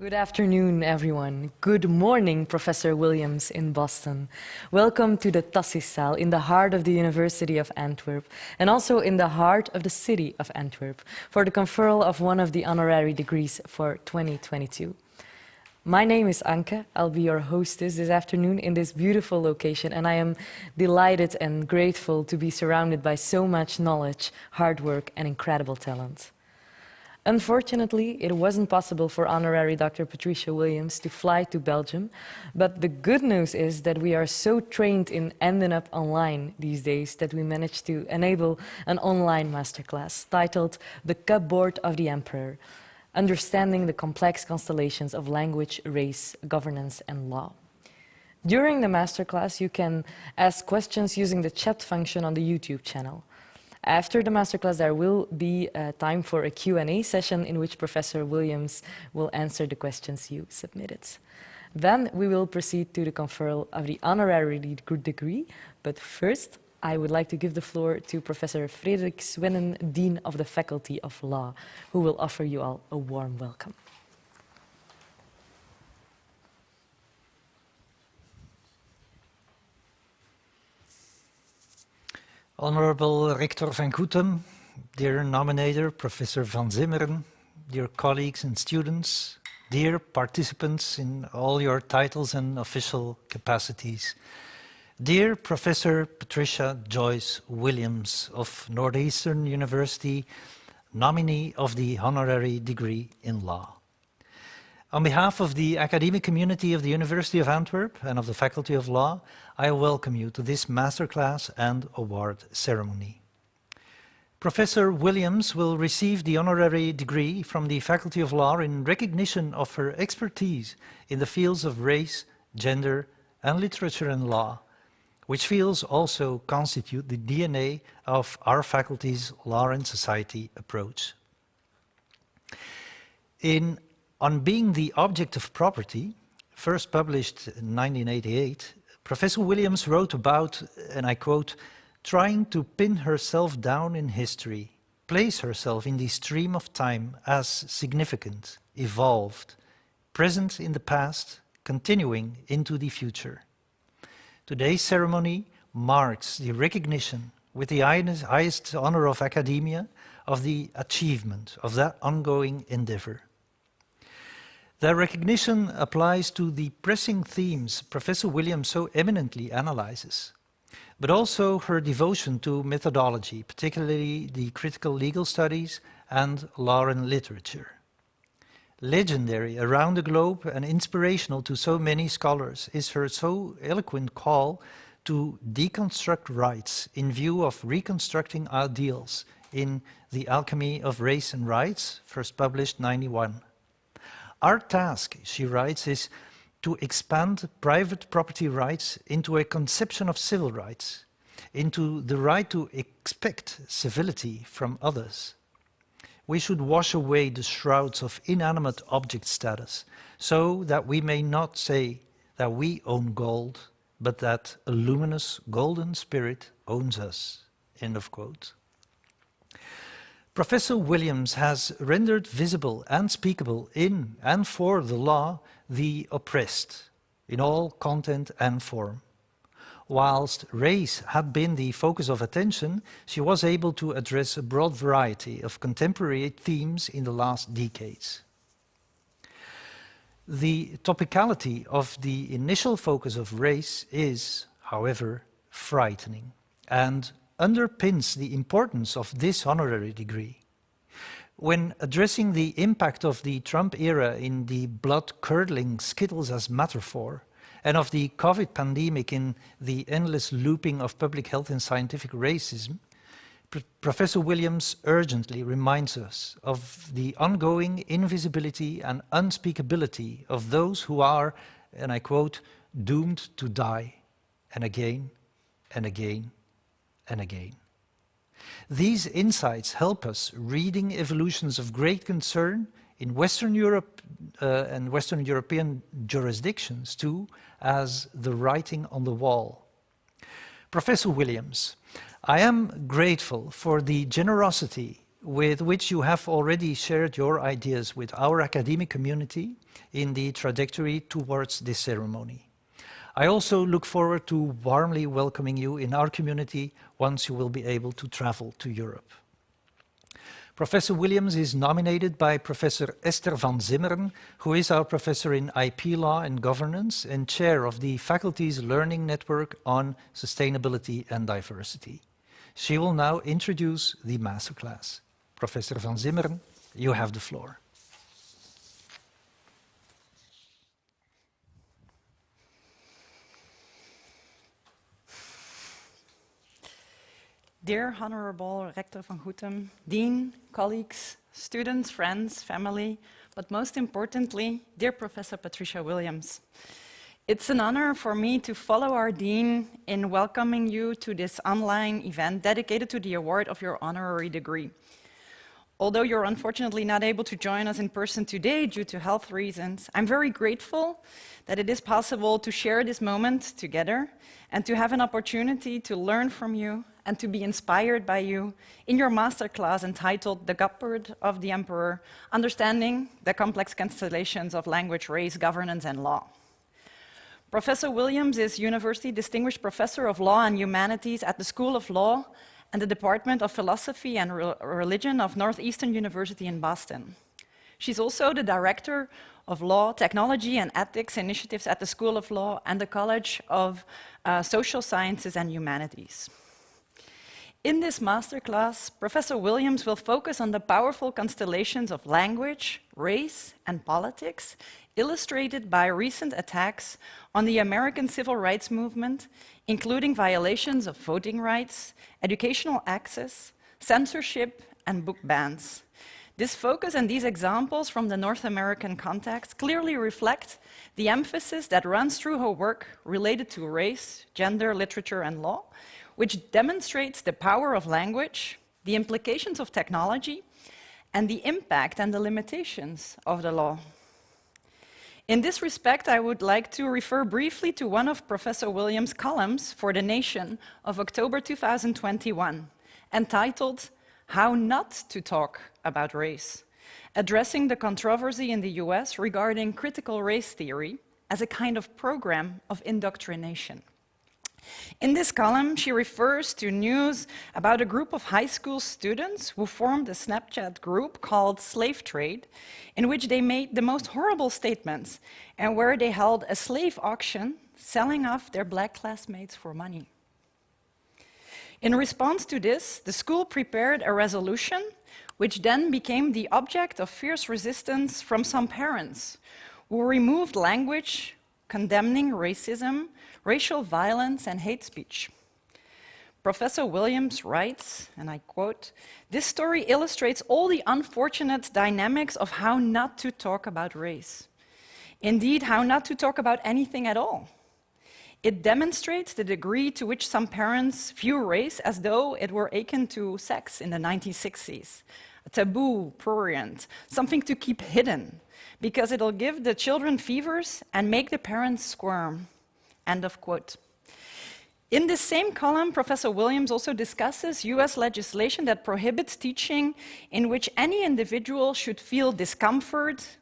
Good afternoon, everyone. Good morning, Professor Williams in Boston. Welcome to the Tassiszaal in the heart of the University of Antwerp and also in the heart of the city of Antwerp for the conferral of one of the honorary degrees for 2022. My name is Anke. I'll be your hostess this afternoon in this beautiful location, and I am delighted and grateful to be surrounded by so much knowledge, hard work, and incredible talent. Unfortunately, it wasn't possible for Honorary Dr. Patricia Williams to fly to Belgium, but the good news is that we are so trained in ending up online these days that we managed to enable an online masterclass titled The Cupboard of the Emperor, Understanding the Complex Constellations of Language, Race, Governance, and Law. During the masterclass, you can ask questions using the chat function on the YouTube channel. After the masterclass, there will be time for a Q&A session in which Professor Williams will answer the questions you submitted. Then we will proceed to the conferral of the honorary degree, but first I would like to give the floor to Professor Frederik Swennen, Dean of the Faculty of Law, who will offer you all a warm welcome. Honorable Rector van Goethem, dear nominator, Professor van Zimmeren, dear colleagues and students, dear participants in all your titles and official capacities, dear Professor Patricia Joyce Williams of Northeastern University, nominee of the honorary degree in law. On behalf of the academic community of the University of Antwerp and of the Faculty of Law, I welcome you to this masterclass and award ceremony. Professor Williams will receive the honorary degree from the Faculty of Law in recognition of her expertise in the fields of race, gender, and literature and law, which fields also constitute the DNA of our faculty's law and society approach. On Being the Object of Property, first published in 1988, Professor Williams wrote about, and I quote, trying to pin herself down in history, place herself in the stream of time as significant, evolved, present in the past, continuing into the future. Today's ceremony marks the recognition, with the highest honor of academia, of the achievement of that ongoing endeavor. That recognition applies to the pressing themes Professor Williams so eminently analyzes, but also her devotion to methodology, particularly the critical legal studies and law and literature. Legendary around the globe and inspirational to so many scholars is her so eloquent call to deconstruct rights in view of reconstructing ideals in The Alchemy of Race and Rights, first published 1991. Our task, she writes, is to expand private property rights into a conception of civil rights, into the right to expect civility from others. We should wash away the shrouds of inanimate object status, so that we may not say that we own gold, but that a luminous golden spirit owns us. End of quote. Professor Williams has rendered visible and speakable in and for the law the oppressed, in all content and form. Whilst race had been the focus of attention, she was able to address a broad variety of contemporary themes in the last decades. The topicality of the initial focus of race is, however, frightening and underpins the importance of this honorary degree. When addressing the impact of the Trump era in the blood-curdling skittles as metaphor, and of the COVID pandemic in the endless looping of public health and scientific racism, Professor Williams urgently reminds us of the ongoing invisibility and unspeakability of those who are, and I quote, doomed to die, and again, and again, and again. These insights help us reading evolutions of great concern in Western Europe and Western European jurisdictions too, as the writing on the wall. Professor Williams, I am grateful for the generosity with which you have already shared your ideas with our academic community in the trajectory towards this ceremony. I also look forward to warmly welcoming you in our community once you will be able to travel to Europe. Professor Williams is nominated by Professor Esther van Zimmeren, who is our professor in IP Law and Governance and chair of the faculty's Learning Network on Sustainability and Diversity. She will now introduce the masterclass. Professor van Zimmeren, you have the floor. Dear Honorable Rector van Goetem, Dean, colleagues, students, friends, family, but most importantly, dear Professor Patricia Williams. It's an honor for me to follow our Dean in welcoming you to this online event dedicated to the award of your honorary degree. Although you're unfortunately not able to join us in person today due to health reasons, I'm very grateful that it is possible to share this moment together and to have an opportunity to learn from you and to be inspired by you in your masterclass entitled The Cupboard of the Emperor, Understanding the Complex Constellations of Language, Race, Governance, and Law. Professor Williams is University Distinguished Professor of Law and Humanities at the School of Law and the Department of Philosophy and Religion of Northeastern University in Boston. She's also the Director of Law, Technology, and Ethics Initiatives at the School of Law and the College of Social Sciences and Humanities. In this masterclass, Professor Williams will focus on the powerful constellations of language, race, and politics, illustrated by recent attacks on the American civil rights movement, including violations of voting rights, educational access, censorship, and book bans. This focus and these examples from the North American context clearly reflect the emphasis that runs through her work related to race, gender, literature, and law, which demonstrates the power of language, the implications of technology, and the impact and the limitations of the law. In this respect, I would like to refer briefly to one of Professor Williams' columns for The Nation of October 2021, entitled How Not to Talk About Race, addressing the controversy in the US regarding critical race theory as a kind of program of indoctrination. In this column, she refers to news about a group of high school students who formed a Snapchat group called Slave Trade, in which they made the most horrible statements and where they held a slave auction, selling off their black classmates for money. In response to this, the school prepared a resolution, which then became the object of fierce resistance from some parents, who removed language condemning racism, racial violence, and hate speech. Professor Williams writes, and I quote, "This story illustrates all the unfortunate dynamics of how not to talk about race. Indeed, how not to talk about anything at all. It demonstrates the degree to which some parents view race as though it were akin to sex in the 1960s, a taboo, prurient, something to keep hidden, because it'll give the children fevers and make the parents squirm." End of quote. In this same column, Professor Williams also discusses US legislation that prohibits teaching in which any individual should feel discomfort,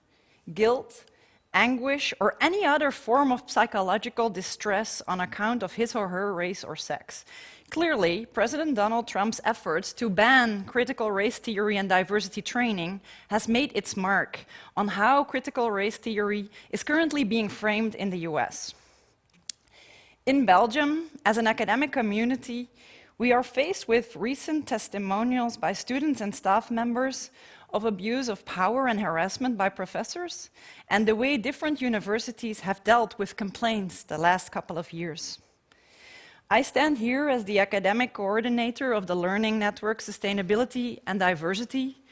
guilt, anguish, or any other form of psychological distress on account of his or her race or sex. Clearly, President Donald Trump's efforts to ban critical race theory and diversity training has made its mark on how critical race theory is currently being framed in the US. In Belgium, as an academic community, we are faced with recent testimonials by students and staff members of abuse of power and harassment by professors, and the way different universities have dealt with complaints the last couple of years. I stand here as the academic coordinator of the Learning Network Sustainability and Diversity,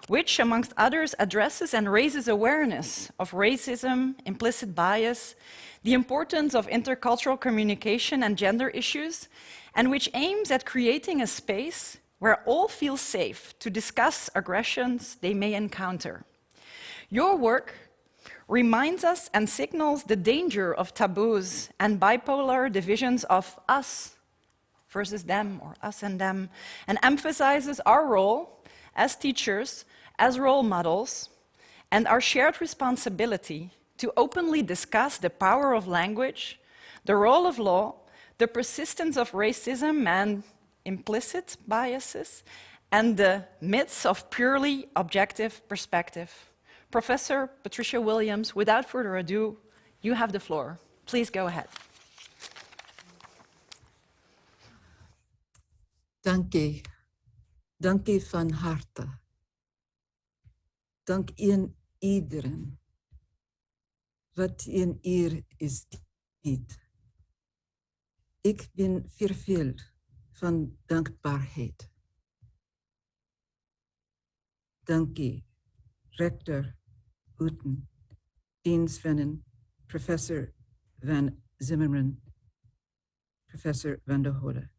which, amongst others, addresses and raises awareness of racism, implicit bias, the importance of intercultural communication and gender issues, and which aims at creating a space where all feel safe to discuss aggressions they may encounter. Your work reminds us and signals the danger of taboos and bipolar divisions of us versus them, or us and them, and emphasizes our role as teachers, as role models, and our shared responsibility to openly discuss the power of language, the role of law, the persistence of racism and implicit biases, and the myths of purely objective perspective. Professor Patricia Williams, without further ado, you have the floor. Please go ahead. Dank je. Dank je van harte. Dank in iedereen. Wat in hier is dit. Ik ben vervuld van dankbaarheid. Dank je, rector Uten, Dean Svennen, Professor Van Zimmerman, Professor Van der Holle.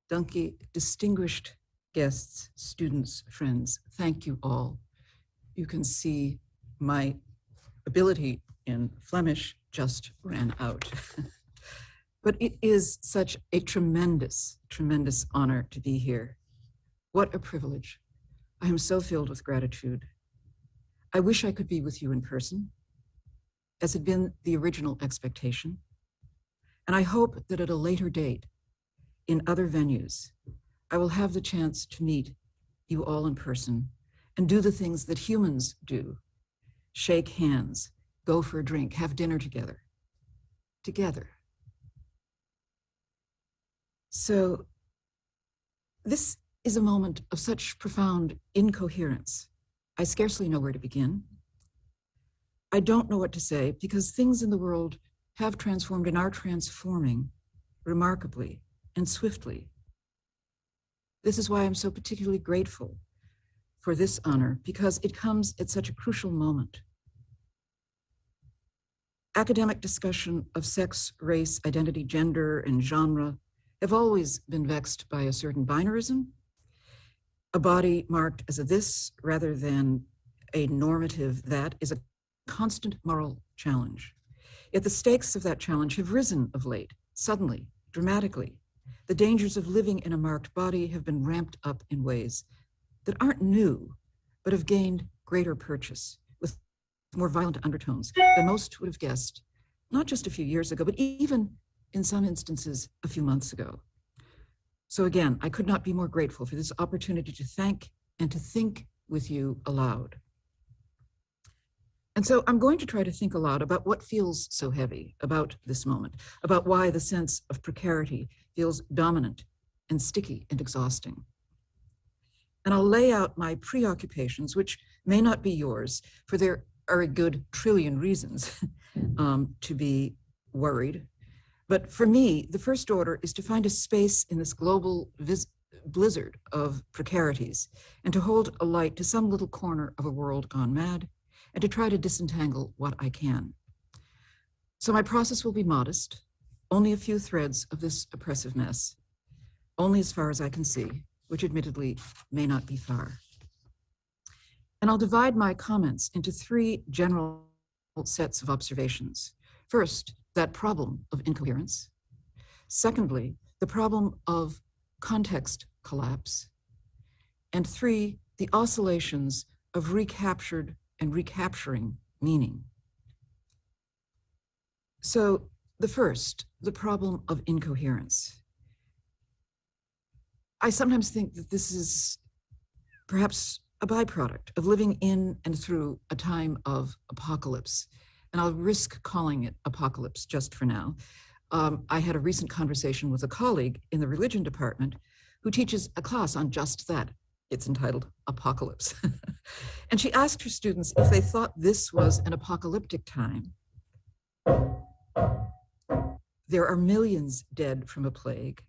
Dank je, distinguished guests, students, friends. Thank you all. You can see my ability in Flemish just ran out. But it is such a tremendous, tremendous honor to be here. What a privilege. I am so filled with gratitude. I wish I could be with you in person, as had been the original expectation. And I hope that at a later date, in other venues, I will have the chance to meet you all in person and do the things that humans do. Shake hands, go for a drink, have dinner together. So this is a moment of such profound incoherence. I scarcely know where to begin. I don't know what to say because things in the world have transformed and are transforming remarkably and swiftly. This is why I'm so particularly grateful for this honor, because it comes at such a crucial moment. Academic discussion of sex, race, identity, gender, and genre have always been vexed by a certain binarism, a body marked as a this rather than a normative that is a constant moral challenge. Yet the stakes of that challenge have risen of late, suddenly, dramatically. The dangers of living in a marked body have been ramped up in ways that aren't new, but have gained greater purchase with more violent undertones than most would have guessed, not just a few years ago, but even in some instances a few months ago. So again, I could not be more grateful for this opportunity to thank and to think with you aloud. And so I'm going to try to think aloud about what feels so heavy about this moment, about why the sense of precarity feels dominant and sticky and exhausting. And I'll lay out my preoccupations, which may not be yours, for there are a good trillion reasons to be worried. But for me, the first order is to find a space in this global blizzard of precarities and to hold a light to some little corner of a world gone mad and to try to disentangle what I can. So my process will be modest, only a few threads of this oppressive mess, only as far as I can see, which admittedly may not be far. And I'll divide my comments into three general sets of observations. First, that problem of incoherence. Secondly, the problem of context collapse. And three, the oscillations of recaptured and recapturing meaning. So the first, the problem of incoherence. I sometimes think that this is perhaps a byproduct of living in and through a time of apocalypse. And I'll risk calling it apocalypse just for now. I had a recent conversation with a colleague in the religion department who teaches a class on just that. It's entitled Apocalypse. And she asked her students if they thought this was an apocalyptic time. There are millions dead from a plague,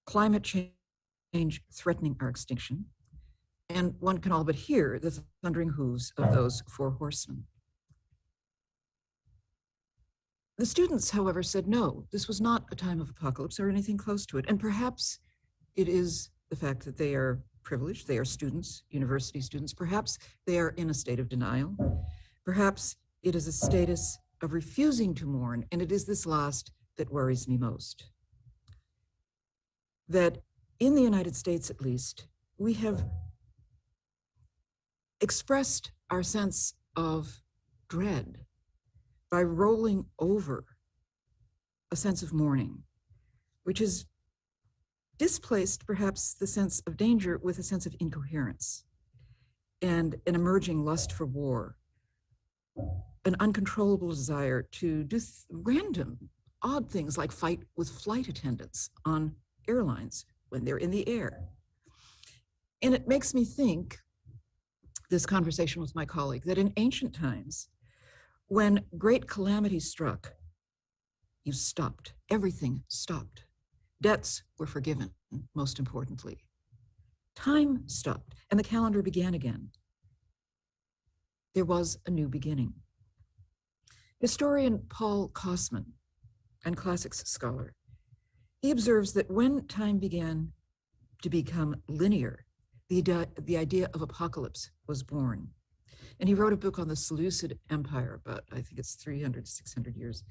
climate change threatening our extinction, and one can all but hear the thundering hooves of those four horsemen. The students, however, said no, this was not a time of apocalypse or anything close to it. And perhaps it is the fact that they are privileged, they are students, university students. Perhaps they are in a state of denial. Perhaps it is a status of refusing to mourn, and it is this last that worries me most. That in the United States, at least, we have expressed our sense of dread by rolling over a sense of mourning, which has displaced perhaps the sense of danger with a sense of incoherence and an emerging lust for war, an uncontrollable desire to do random, odd things like fight with flight attendants on airlines when they're in the air. And it makes me think, this conversation with my colleague, that in ancient times, when great calamity struck, you stopped. Everything stopped. Debts were forgiven, most importantly. Time stopped, and the calendar began again. There was a new beginning. Historian Paul Kosman, and classics scholar, he observes that when time began to become linear, the idea of apocalypse was born. And he wrote a book on the Seleucid Empire, about, I think it's 300, 600 years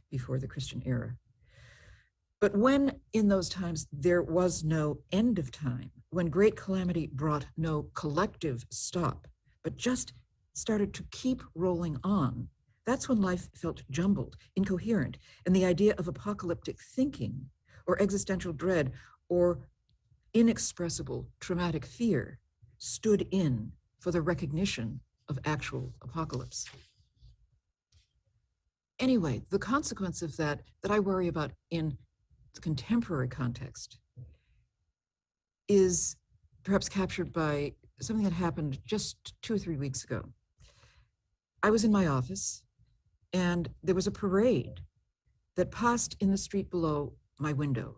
before the Christian era. But when in those times there was no end of time, when great calamity brought no collective stop, but just started to keep rolling on, that's when life felt jumbled, incoherent, and the idea of apocalyptic thinking or existential dread or inexpressible traumatic fear stood in for the recognition of actual apocalypse. Anyway, the consequence of that I worry about in the contemporary context is perhaps captured by something that happened just 2 or 3 weeks ago. I was in my office and there was a parade that passed in the street below my window,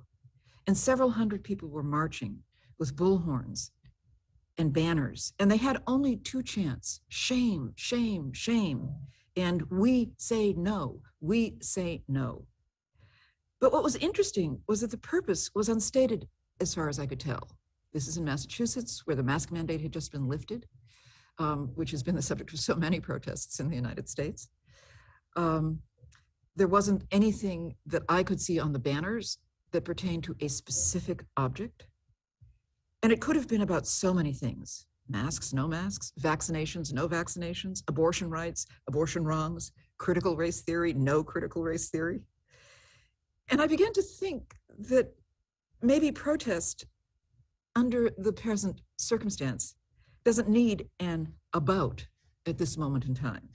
and several hundred people were marching with bullhorns and banners, and they had only 2 chants: shame, shame, shame, and we say no, we say no. But what was interesting was that the purpose was unstated as far as I could tell. This is in Massachusetts, where the mask mandate had just been lifted, which has been the subject of so many protests in the United States. There wasn't anything that I could see on the banners that pertained to a specific object. And it could have been about so many things: masks, no masks, vaccinations, no vaccinations, abortion rights, abortion wrongs, critical race theory, no critical race theory. And I began to think that maybe protest under the present circumstance doesn't need an about at this moment in time.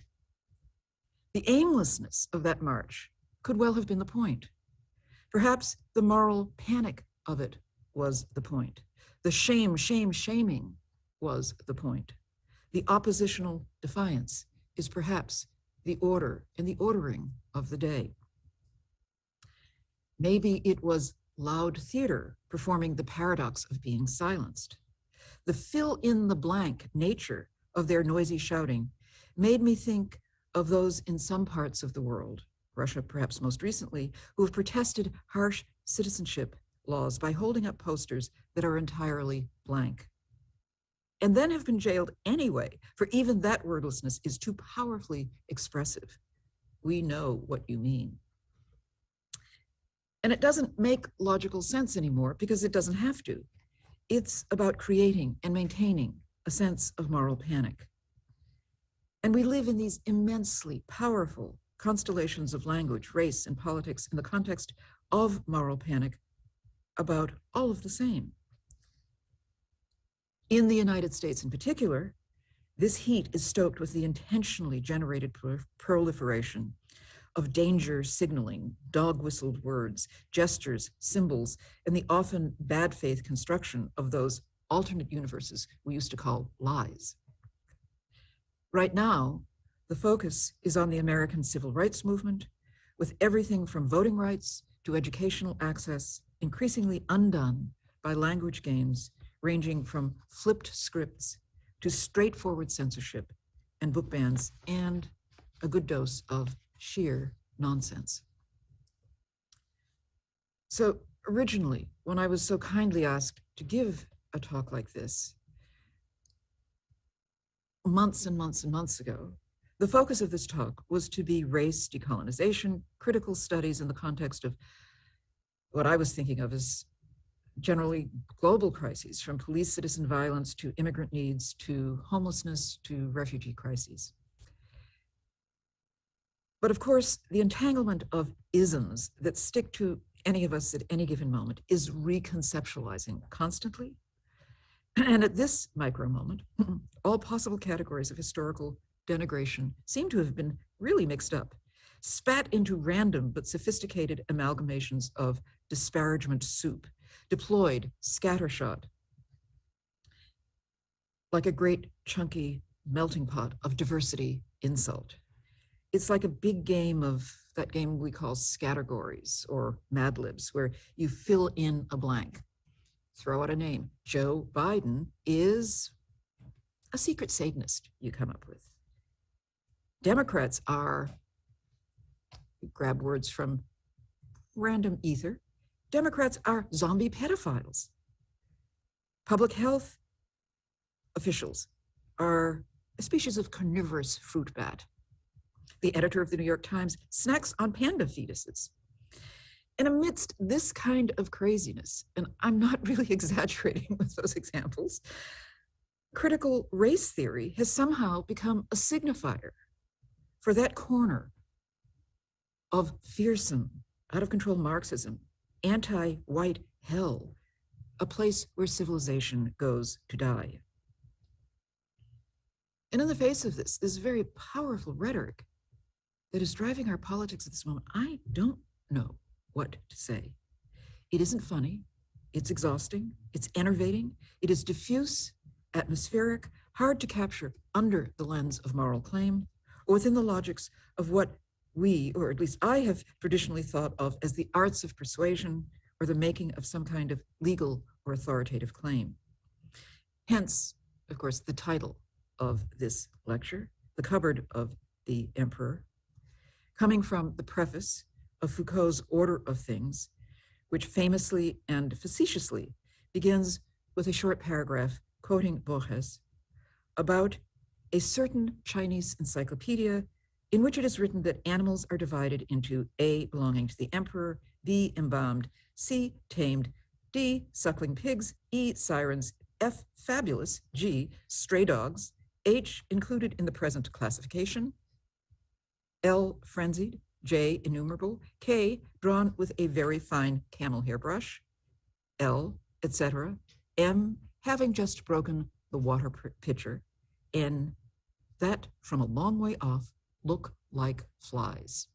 The aimlessness of that march could well have been the point. Perhaps the moral panic of it was the point. The shame, shame, shaming was the point. The oppositional defiance is perhaps the order and the ordering of the day. Maybe it was loud theater performing the paradox of being silenced. The fill-in-the-blank nature of their noisy shouting made me think of those in some parts of the world, Russia perhaps most recently, who have protested harsh citizenship laws by holding up posters that are entirely blank, and then have been jailed anyway, for even that wordlessness is too powerfully expressive. We know what you mean. And it doesn't make logical sense anymore because it doesn't have to. It's about creating and maintaining a sense of moral panic. And we live in these immensely powerful constellations of language, race, and politics in the context of moral panic about all of the same. In the United States in particular, this heat is stoked with the intentionally generated proliferation of danger signaling, dog-whistled words, gestures, symbols, and the often bad faith construction of those alternate universes we used to call lies. Right now, the focus is on the American civil rights movement, with everything from voting rights to educational access increasingly undone by language games ranging from flipped scripts to straightforward censorship and book bans and a good dose of sheer nonsense. So originally, when I was so kindly asked to give a talk like this, months and months and months ago, the focus of this talk was to be race decolonization, critical studies in the context of what I was thinking of as generally global crises, from police citizen violence to immigrant needs to homelessness to refugee crises. But of course, the entanglement of isms that stick to any of us at any given moment is reconceptualizing constantly. And at this micro moment, all possible categories of historical denigration seem to have been really mixed up, spat into random but sophisticated amalgamations of disparagement soup, deployed scattershot, like a great chunky melting pot of diversity insult. It's like a big game of that game we call scattergories or Mad Libs, where you fill in a blank, throw out a name. Joe Biden is a secret Satanist you come up with. Democrats are, grab words from random ether, Democrats are zombie pedophiles. Public health officials are a species of carnivorous fruit bat. The editor of the New York Times snacks on panda fetuses. And amidst this kind of craziness, and I'm not really exaggerating with those examples, critical race theory has somehow become a signifier for that corner of fearsome, out of control Marxism, anti-white hell, a place where civilization goes to die. And in the face of this very powerful rhetoric that is driving our politics at this moment, I don't know what to say. It isn't funny, it's exhausting, it's enervating, it is diffuse, atmospheric, hard to capture under the lens of moral claim, or within the logics of what we, or at least I, have traditionally thought of as the arts of persuasion or the making of some kind of legal or authoritative claim. Hence, of course, the title of this lecture, The Cupboard of the Emperor, coming from the preface of Foucault's Order of Things, which famously and facetiously begins with a short paragraph quoting Borges about a certain Chinese encyclopedia in which it is written that animals are divided into A, belonging to the emperor, B, embalmed, C, tamed, D, suckling pigs, E, sirens, F, fabulous, G, stray dogs, H, included in the present classification, L, frenzied, J, innumerable, K, drawn with a very fine camel hair brush, L, etc., M, having just broken the water pitcher, N, that from a long way off look like flies.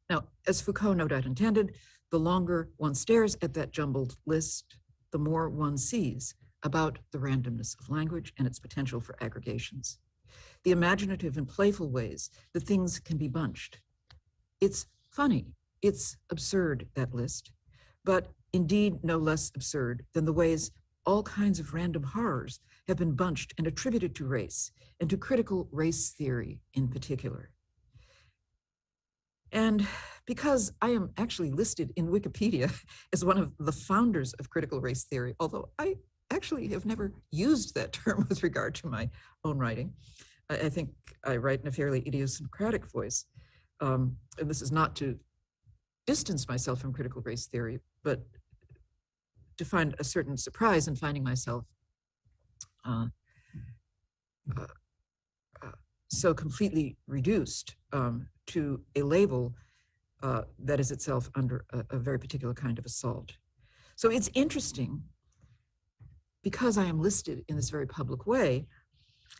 Now, as Foucault no doubt intended, the longer one stares at that jumbled list, the more one sees about the randomness of language and its potential for aggregations, the imaginative and playful ways that things can be bunched. It's funny, it's absurd, that list, but indeed no less absurd than the ways all kinds of random horrors have been bunched and attributed to race, and to critical race theory in particular. And because I am actually listed in Wikipedia as one of the founders of critical race theory, although I actually have never used that term with regard to my own writing, I think I write in a fairly idiosyncratic voice. And this is not to distance myself from critical race theory, but to find a certain surprise in finding myself so completely reduced to a label that is itself under a very particular kind of assault. So it's interesting, because I am listed in this very public way,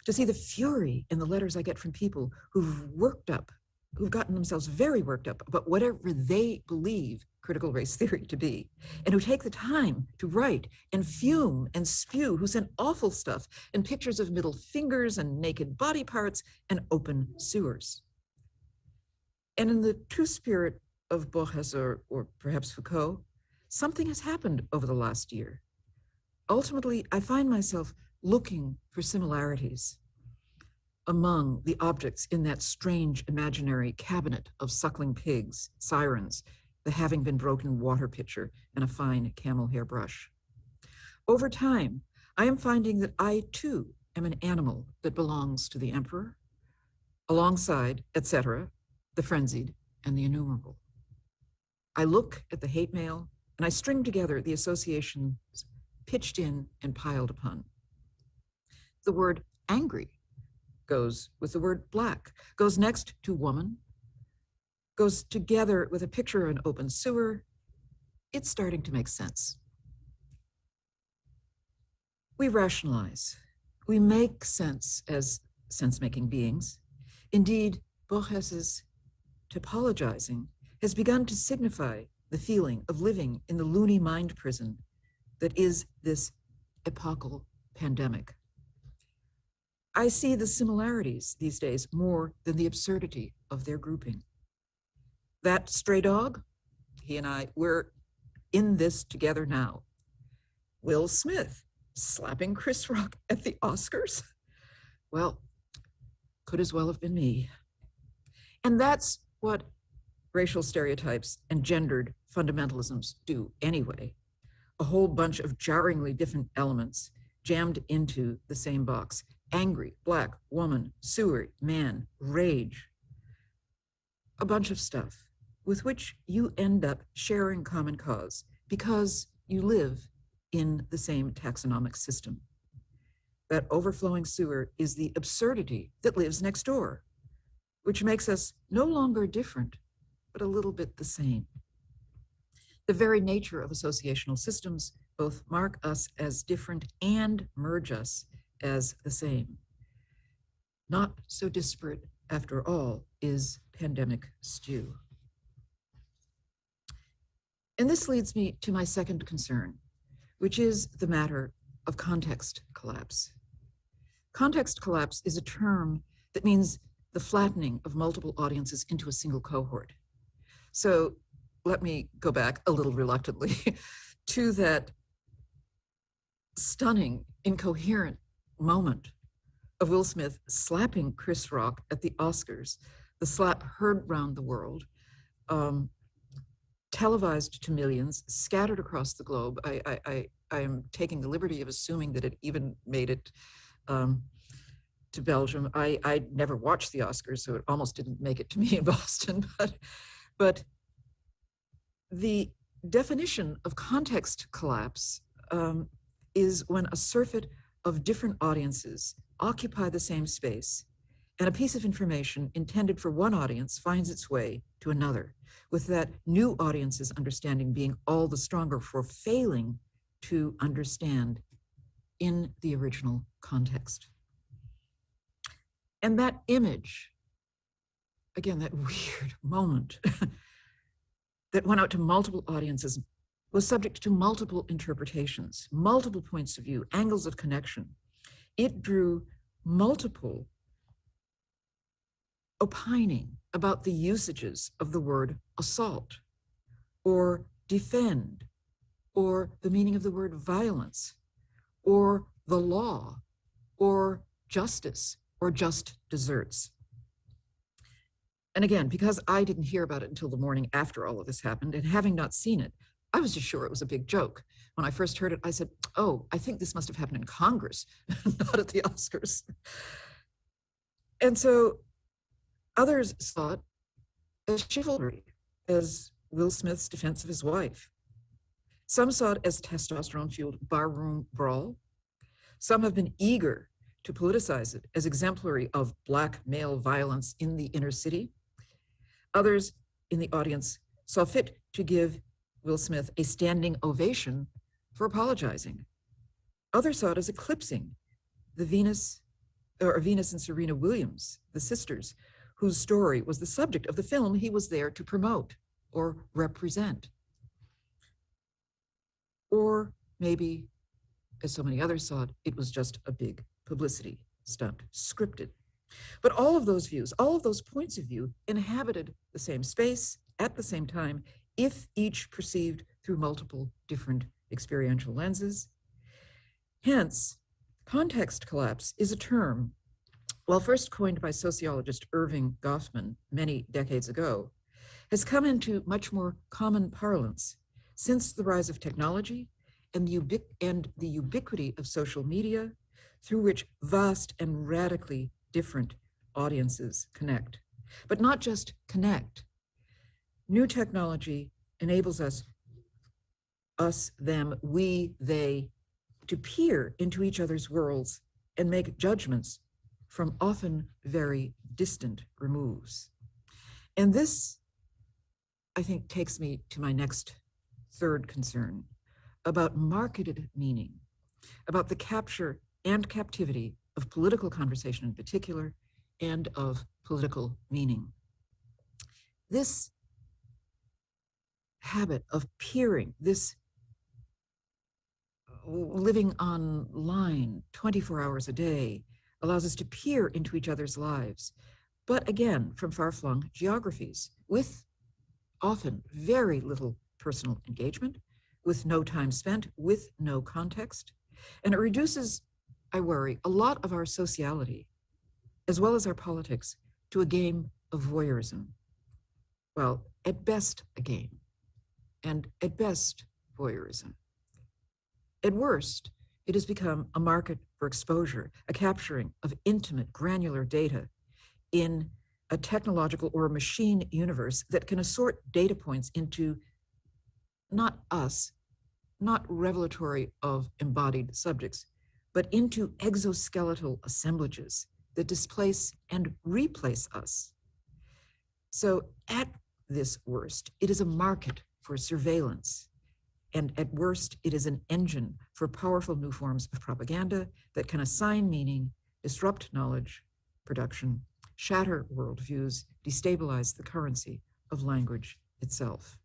to see the fury in the letters I get from people who've gotten themselves very worked up about whatever they believe critical race theory to be, and who take the time to write and fume and spew, who send awful stuff and pictures of middle fingers and naked body parts and open sewers. And in the true spirit of Borges or perhaps Foucault, something has happened over the last year. Ultimately, I find myself looking for similarities among the objects in that strange imaginary cabinet of suckling pigs, sirens, the having been broken water pitcher, and a fine camel hair brush. Over time, I am finding that I too am an animal that belongs to the emperor, alongside, etc., the frenzied and the innumerable. I look at the hate mail and I string together the associations pitched in and piled upon. The word angry goes with the word black, goes next to woman, goes together with a picture of an open sewer. It's starting to make sense. We rationalize. We make sense as sense-making beings. Indeed, Borges's typologizing has begun to signify the feeling of living in the loony mind prison that is this epochal pandemic. I see the similarities these days more than the absurdity of their grouping. That stray dog, he and I, we're in this together now. Will Smith slapping Chris Rock at the Oscars? Well, could as well have been me. And that's what racial stereotypes and gendered fundamentalisms do anyway. A whole bunch of jarringly different elements jammed into the same box. Angry, black, woman, sewer, man, rage. A bunch of stuff with which you end up sharing common cause because you live in the same taxonomic system. That overflowing sewer is the absurdity that lives next door, which makes us no longer different, but a little bit the same. The very nature of associational systems both mark us as different and merge us as the same. Not so disparate, after all, is pandemic stew. And this leads me to my second concern, which is the matter of context collapse. Context collapse is a term that means the flattening of multiple audiences into a single cohort. So let me go back a little reluctantly to that stunning, incoherent moment of Will Smith slapping Chris Rock at the Oscars, the slap heard round the world, televised to millions, scattered across the globe. I am taking the liberty of assuming that it even made it to Belgium. I never watched the Oscars, so it almost didn't make it to me in Boston. But the definition of context collapse is when a surfeit of different audiences occupy the same space, and a piece of information intended for one audience finds its way to another, with that new audience's understanding being all the stronger for failing to understand in the original context. And that image, again, that weird moment that went out to multiple audiences, was subject to multiple interpretations, multiple points of view, angles of connection. It drew multiple opining about the usages of the word assault, or defend, or the meaning of the word violence, or the law, or justice, or just desserts. And again, because I didn't hear about it until the morning after all of this happened, and having not seen it, I was just sure it was a big joke. When I first heard it, I said, oh, I think this must have happened in Congress, not at the Oscars. And so others saw it as chivalry, as Will Smith's defense of his wife. Some saw it as testosterone-fueled barroom brawl. Some have been eager to politicize it as exemplary of Black male violence in the inner city. Others in the audience saw fit to give Will Smith a standing ovation for apologizing. Others saw it as eclipsing the Venus and Serena Williams, the sisters, whose story was the subject of the film he was there to promote or represent. Or maybe, as so many others saw it, it was just a big publicity stunt, scripted. But all of those views, all of those points of view inhabited the same space at the same time, if each perceived through multiple different experiential lenses. Hence, context collapse is a term, while first coined by sociologist Irving Goffman many decades ago, has come into much more common parlance since the rise of technology and the ubiquity of social media, through which vast and radically different audiences connect. But not just connect. New technology enables us us, them, we, they, to peer into each other's worlds and make judgments from often very distant removes. And this, I think, takes me to my next third concern about marketed meaning, about the capture and captivity of political conversation in particular, and of political meaning. This habit of peering, this living online 24 hours a day, allows us to peer into each other's lives, but again, from far-flung geographies, with often very little personal engagement, with no time spent, with no context. And it reduces, I worry, a lot of our sociality, as well as our politics, to a game of voyeurism. Well, at best, a game, and at best, voyeurism. At worst, it has become a market for exposure, a capturing of intimate, granular data in a technological or a machine universe that can assort data points into not us, not revelatory of embodied subjects, but into exoskeletal assemblages that displace and replace us. So at this worst, it is a market for surveillance. And at worst, it is an engine for powerful new forms of propaganda that can assign meaning, disrupt knowledge production, shatter worldviews, destabilize the currency of language itself.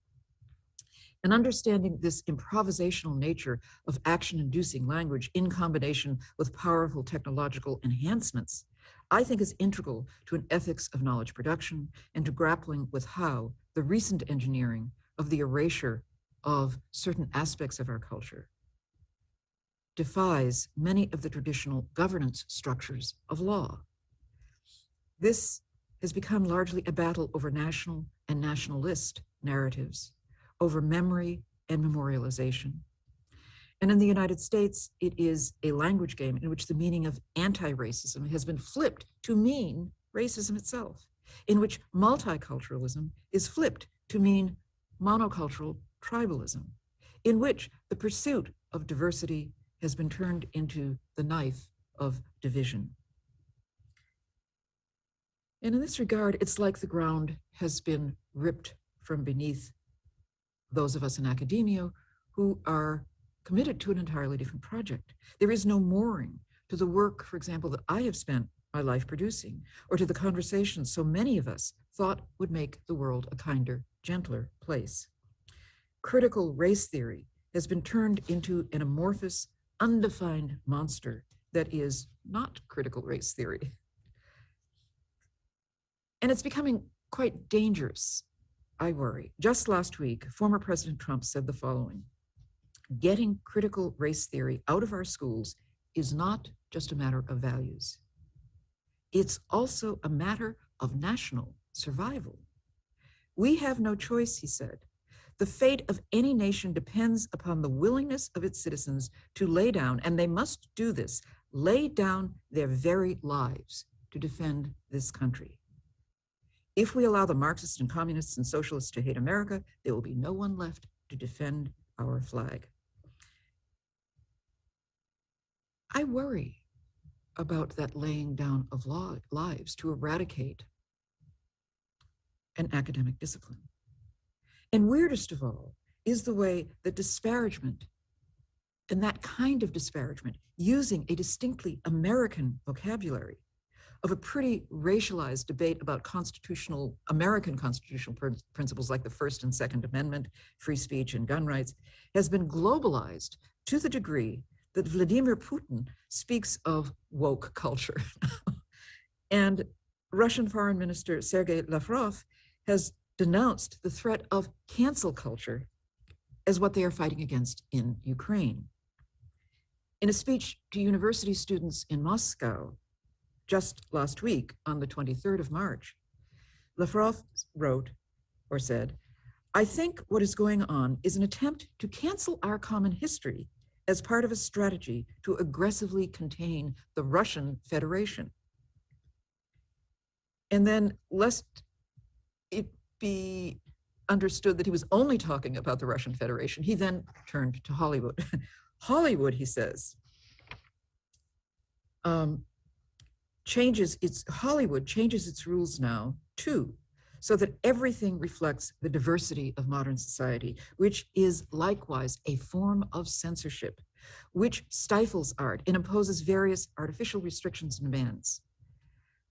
And understanding this improvisational nature of action-inducing language in combination with powerful technological enhancements, I think is integral to an ethics of knowledge production and to grappling with how the recent engineering of the erasure of certain aspects of our culture defies many of the traditional governance structures of law. This has become largely a battle over national and nationalist narratives, over memory and memorialization. And in the United States, it is a language game in which the meaning of anti-racism has been flipped to mean racism itself, in which multiculturalism is flipped to mean monocultural tribalism, in which the pursuit of diversity has been turned into the knife of division. And in this regard, it's like the ground has been ripped from beneath those of us in academia who are committed to an entirely different project. There is no mooring to the work, for example, that I have spent my life producing, or to the conversations so many of us thought would make the world a kinder, gentler place. Critical race theory has been turned into an amorphous, undefined monster that is not critical race theory. And it's becoming quite dangerous, I worry. Just last week, former President Trump said the following: getting critical race theory out of our schools is not just a matter of values. It's also a matter of national survival. We have no choice, he said. The fate of any nation depends upon the willingness of its citizens to lay down, and they must do this, lay down their very lives to defend this country. If we allow the Marxists and communists and socialists to hate America, there will be no one left to defend our flag. I worry about that laying down of lives to eradicate an academic discipline. And weirdest of all is the way that disparagement, and that kind of disparagement, using a distinctly American vocabulary of a pretty racialized debate about American constitutional principles like the First and Second Amendment, free speech and gun rights, has been globalized to the degree that Vladimir Putin speaks of woke culture. And Russian Foreign Minister Sergei Lavrov has denounced the threat of cancel culture as what they are fighting against in Ukraine. In a speech to university students in Moscow just last week on the 23rd of March, Lavrov wrote or said, "I think what is going on is an attempt to cancel our common history as part of a strategy to aggressively contain the Russian Federation." And then lest it be understood that he was only talking about the Russian Federation, he then turned to Hollywood. Hollywood, he says, Hollywood changes its rules now too, so that everything reflects the diversity of modern society, which is likewise a form of censorship, which stifles art and imposes various artificial restrictions and demands.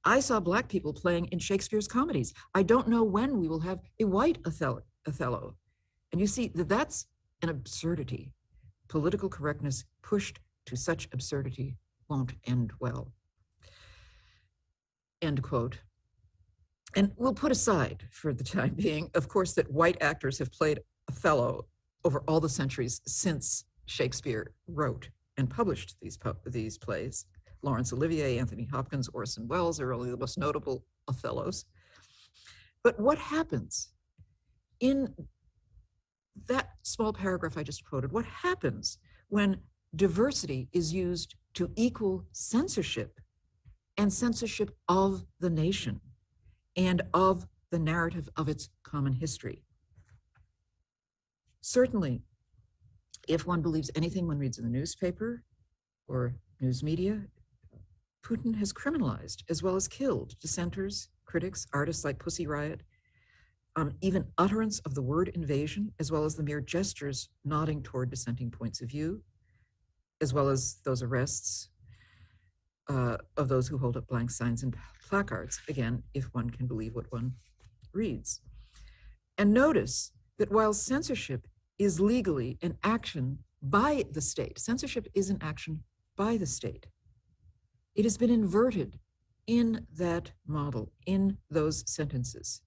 I saw Black people playing in Shakespeare's comedies. I don't know when we will have a white Othello. And you see that that's an absurdity. Political correctness pushed to such absurdity won't end well. End quote. And we'll put aside for the time being, of course, that white actors have played Othello over all the centuries since Shakespeare wrote and published these plays. Laurence Olivier, Anthony Hopkins, Orson Welles are only the most notable Othellos. But what happens in that small paragraph I just quoted? What happens when diversity is used to equal censorship, and censorship of the nation and of the narrative of its common history? Certainly, if one believes anything one reads in the newspaper or news media, Putin has criminalized as well as killed dissenters, critics, artists like Pussy Riot. Even utterance of the word invasion, as well as the mere gestures nodding toward dissenting points of view, as well as those arrests of those who hold up blank signs and placards, again, if one can believe what one reads. And notice that while censorship is legally an action by the state, censorship is an action by the state, it has been inverted in that model, in those sentences,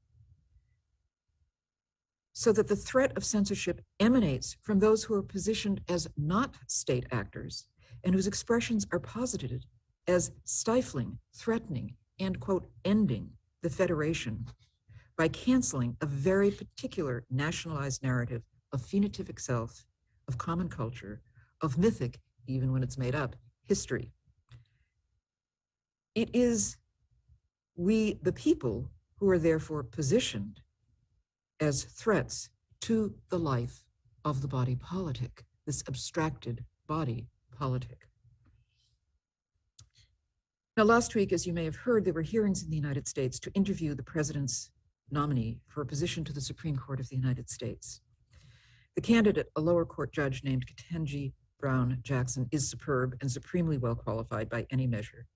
so that the threat of censorship emanates from those who are positioned as not state actors and whose expressions are posited as stifling, threatening, and, quote, ending the Federation by canceling a very particular nationalized narrative of phenotypic self, of common culture, of mythic, even when it's made up, history. It is we, the people, who are therefore positioned as threats to the life of the body politic, this abstracted body politic. Now, last week, as you may have heard, there were hearings in the United States to interview the president's nominee for a position to the Supreme Court of the United States. The candidate, a lower court judge named Ketanji Brown Jackson, is superb and supremely well qualified by any measure,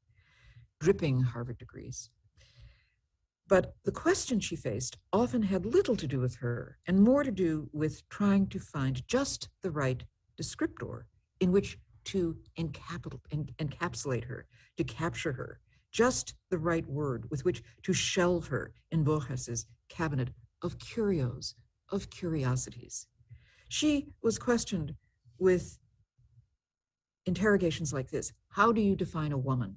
dripping Harvard degrees. But the question she faced often had little to do with her and more to do with trying to find just the right descriptor in which to encapsulate her, to capture her, just the right word with which to shelve her in Borges's cabinet of curios, of curiosities. She was questioned with interrogations like this: how do you define a woman?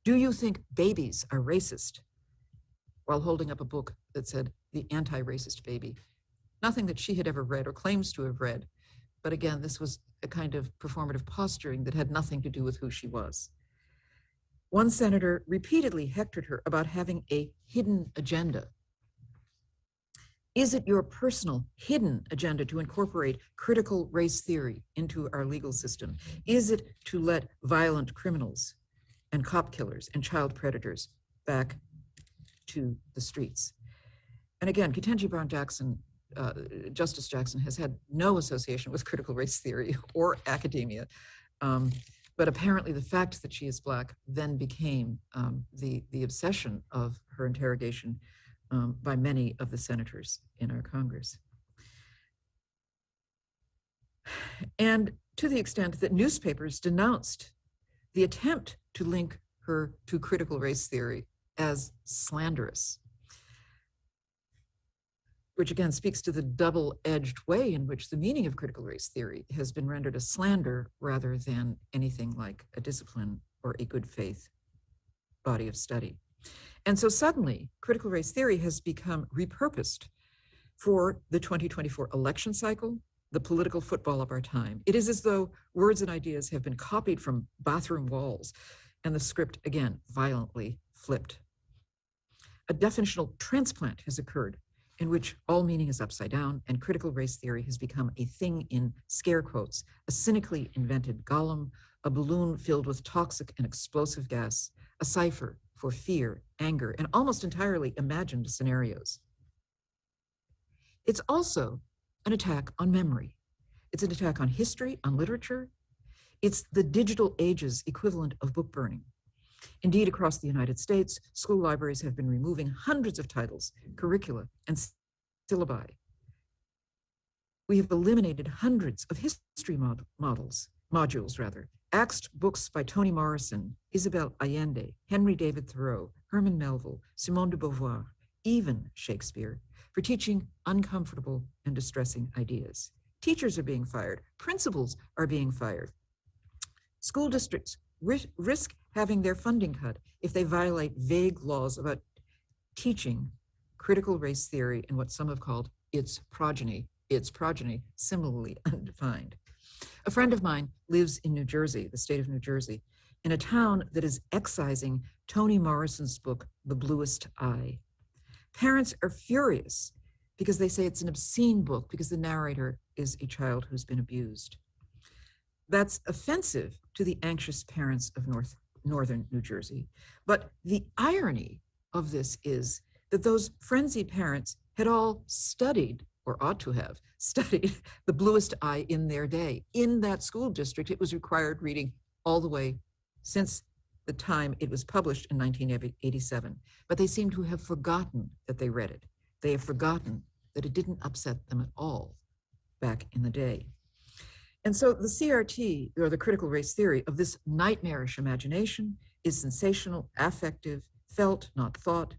Do you think babies are racist? While holding up a book that said The Anti-Racist Baby. Nothing that she had ever read or claims to have read. But again, this was a kind of performative posturing that had nothing to do with who she was. One senator repeatedly hectored her about having a hidden agenda. Is it your personal hidden agenda to incorporate critical race theory into our legal system? Is it to let violent criminals and cop killers and child predators back to the streets? And again, Ketanji Brown Jackson, Justice Jackson, has had no association with critical race theory or academia. But apparently the fact that she is Black then became the obsession of her interrogation by many of the senators in our Congress. And to the extent that newspapers denounced the attempt to link her to critical race theory as slanderous, which again speaks to the double-edged way in which the meaning of critical race theory has been rendered a slander rather than anything like a discipline or a good faith body of study. And so suddenly, critical race theory has become repurposed for the 2024 election cycle, the political football of our time. It is as though words and ideas have been copied from bathroom walls and the script, again, violently flipped. A definitional transplant has occurred in which all meaning is upside down and critical race theory has become a thing in scare quotes, a cynically invented golem, a balloon filled with toxic and explosive gas, a cipher for fear, anger, and almost entirely imagined scenarios. It's also an attack on memory. It's an attack on history, on literature. It's the digital age's equivalent of book burning. Indeed, across the United States, school libraries have been removing hundreds of titles, curricula, and syllabi. We have eliminated hundreds of history modules, axed books by Toni Morrison, Isabel Allende, Henry David Thoreau, Herman Melville, Simone de Beauvoir, even Shakespeare, for teaching uncomfortable and distressing ideas. Teachers are being fired. Principals are being fired. School districts risk having their funding cut if they violate vague laws about teaching critical race theory and what some have called its progeny, similarly undefined. A friend of mine lives in New Jersey, the state of New Jersey, in a town that is excising Toni Morrison's book, The Bluest Eye. Parents are furious because they say it's an obscene book because the narrator is a child who's been abused. That's offensive to the anxious parents of northern New Jersey. But the irony of this is that those frenzied parents had all studied, or ought to have studied, The Bluest Eye in their day. In that school district, it was required reading all the way since the time it was published in 1987. But they seem to have forgotten that they read it. They have forgotten that it didn't upset them at all back in the day. And so the CRT, or the critical race theory, of this nightmarish imagination is sensational, affective, felt, not thought.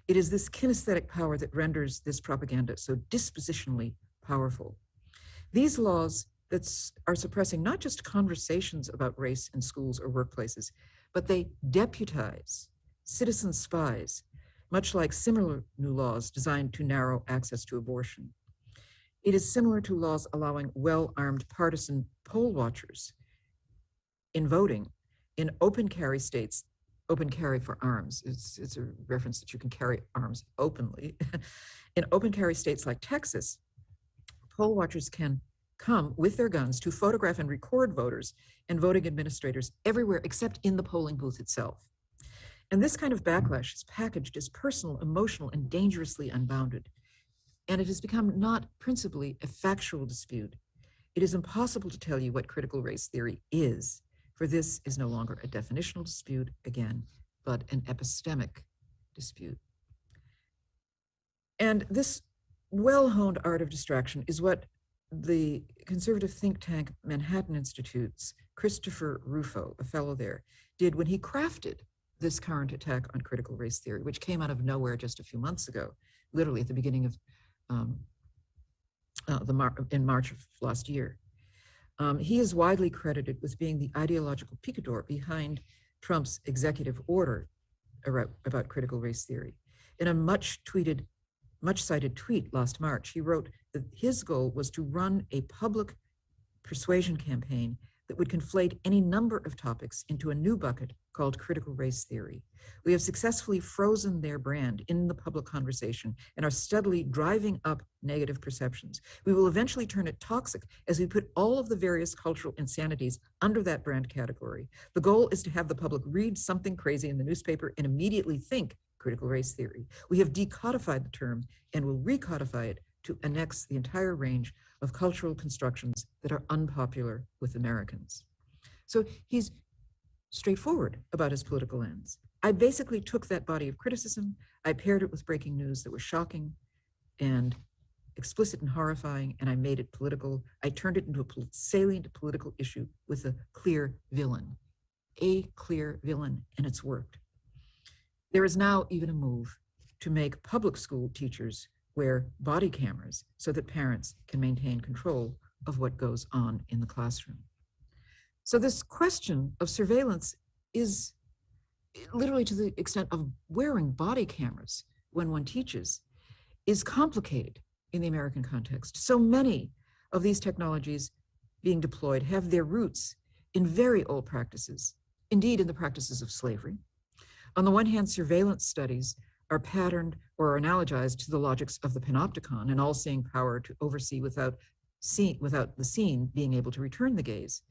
It is this kinesthetic power that renders this propaganda so dispositionally powerful. These laws that are suppressing not just conversations about race in schools or workplaces, but they deputize citizen spies, much like similar new laws designed to narrow access to abortion. It is similar to laws allowing well-armed partisan poll watchers in voting in open carry states, open carry for arms. It's a reference that you can carry arms openly. In open carry states like Texas, poll watchers can come with their guns to photograph and record voters and voting administrators everywhere except in the polling booth itself. And this kind of backlash is packaged as personal, emotional, and dangerously unbounded. And it has become not principally a factual dispute. It is impossible to tell you what critical race theory is, for this is no longer a definitional dispute, again, but an epistemic dispute. And this well-honed art of distraction is what the conservative think tank Manhattan Institute's Christopher Rufo, a fellow there, did when he crafted this current attack on critical race theory, which came out of nowhere just a few months ago, literally at the beginning of in March of last year. He is widely credited with being the ideological picador behind Trump's executive order about critical race theory. In a much cited tweet last March, he wrote that his goal was to run a public persuasion campaign that would conflate any number of topics into a new bucket called critical race theory. We have successfully frozen their brand in the public conversation and are steadily driving up negative perceptions. We will eventually turn it toxic as we put all of the various cultural insanities under that brand category. The goal is to have the public read something crazy in the newspaper and immediately think critical race theory. We have decodified the term and will recodify it to annex the entire range of cultural constructions that are unpopular with Americans. So he's straightforward about his political ends. I basically took that body of criticism, I paired it with breaking news that was shocking and explicit and horrifying, and I made it political. I turned it into a salient political issue with a clear villain, and it's worked. There is now even a move to make public school teachers wear body cameras so that parents can maintain control of what goes on in the classroom. So this question of surveillance is literally to the extent of wearing body cameras when one teaches is complicated in the American context. So many of these technologies being deployed have their roots in very old practices, indeed in the practices of slavery. On the one hand, surveillance studies are patterned or analogized to the logics of the panopticon, an all-seeing power to oversee without the seen being able to return the gaze.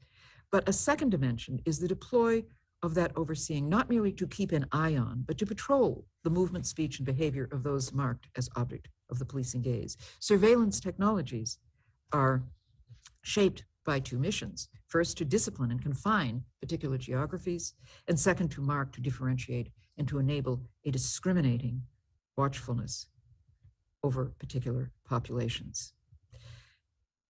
But a second dimension is the deploy of that overseeing, not merely to keep an eye on, but to patrol the movement, speech, and behavior of those marked as object of the policing gaze. Surveillance technologies are shaped by two missions. First, to discipline and confine particular geographies, and second, to mark, to differentiate, and to enable a discriminating watchfulness over particular populations.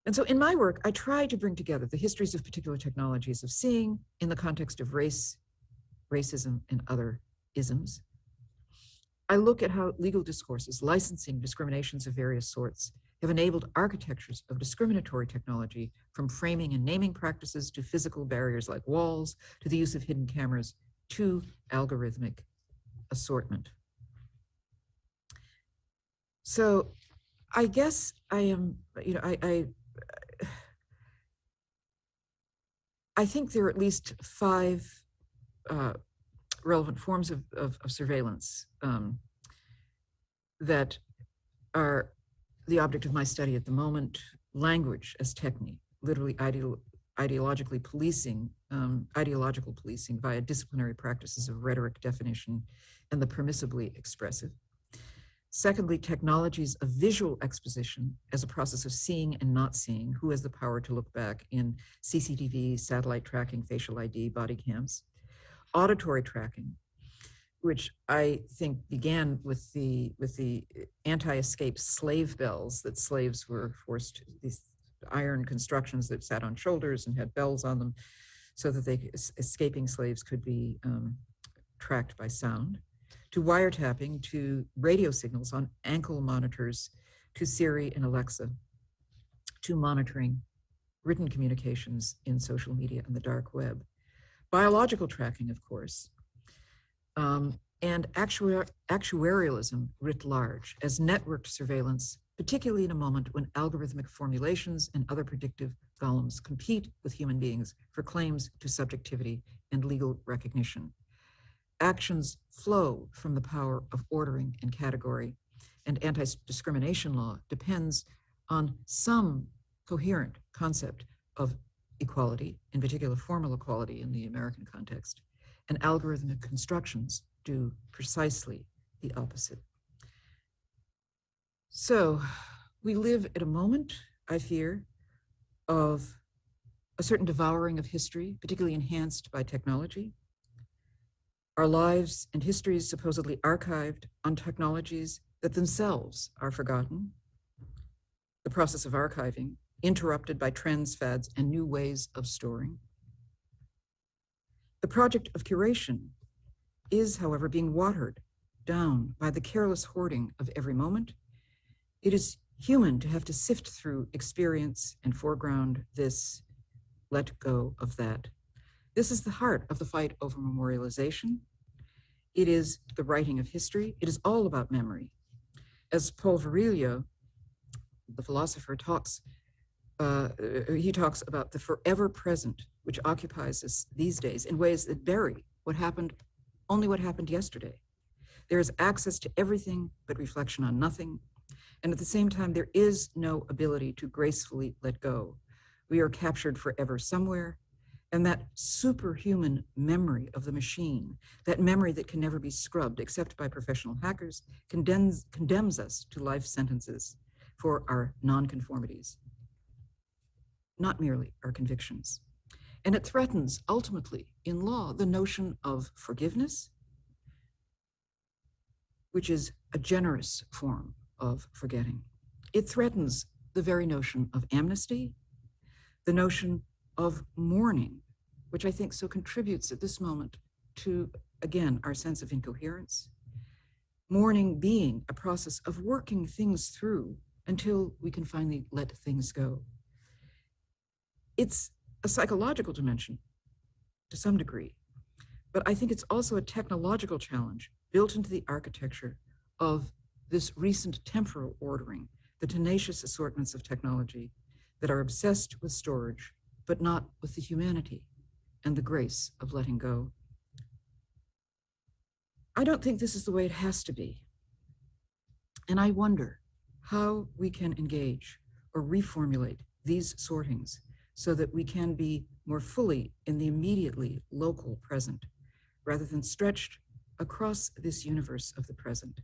And so in my work, I try to bring together the histories of particular technologies of seeing in the context of race, racism, and other isms. I look at how legal discourses, licensing discriminations of various sorts, have enabled architectures of discriminatory technology, from framing and naming practices to physical barriers like walls, to the use of hidden cameras, to algorithmic assortment. So I guess I am, I think there are at least 5 relevant forms of surveillance that are the object of my study at the moment. Language as technique, literally ideological policing via disciplinary practices of rhetoric, definition, and the permissibly expressive. Secondly, technologies of visual exposition as a process of seeing and not seeing. Who has the power to look back in CCTV, satellite tracking, facial ID, body cams? Auditory tracking, which I think began with the anti-escape slave bells that slaves were forced, these iron constructions that sat on shoulders and had bells on them so that escaping slaves could be tracked by sound, to wiretapping, to radio signals on ankle monitors, to Siri and Alexa, to monitoring written communications in social media and the dark web. Biological tracking, of course, and actuarialism writ large as networked surveillance, particularly in a moment when algorithmic formulations and other predictive golems compete with human beings for claims to subjectivity and legal recognition. Actions flow from the power of ordering and category, and anti-discrimination law depends on some coherent concept of equality, in particular formal equality in the American context, and algorithmic constructions do precisely the opposite. So we live at a moment, I fear, of a certain devouring of history, particularly enhanced by technology. Our lives and histories supposedly archived on technologies that themselves are forgotten. The process of archiving interrupted by trends, fads, and new ways of storing. The project of curation is, however, being watered down by the careless hoarding of every moment. It is human to have to sift through experience and foreground this, let go of that. This is the heart of the fight over memorialization. It is the writing of history. It is all about memory. As Paul Virilio, the philosopher, talks about the forever present, which occupies us these days in ways that bury what happened yesterday. There is access to everything but reflection on nothing. And at the same time, there is no ability to gracefully let go. We are captured forever somewhere. And that superhuman memory of the machine, that memory that can never be scrubbed except by professional hackers, condemns us to life sentences for our nonconformities, not merely our convictions. And it threatens, ultimately, in law, the notion of forgiveness, which is a generous form of forgetting. It threatens the very notion of amnesty, the notion of mourning, which I think so contributes at this moment to, again, our sense of incoherence. Mourning being a process of working things through until we can finally let things go. It's a psychological dimension to some degree, but I think it's also a technological challenge built into the architecture of this recent temporal ordering, the tenacious assortments of technology that are obsessed with storage, but not with the humanity and the grace of letting go. I don't think this is the way it has to be. And I wonder how we can engage or reformulate these sortings so that we can be more fully in the immediately local present, rather than stretched across this universe of the present,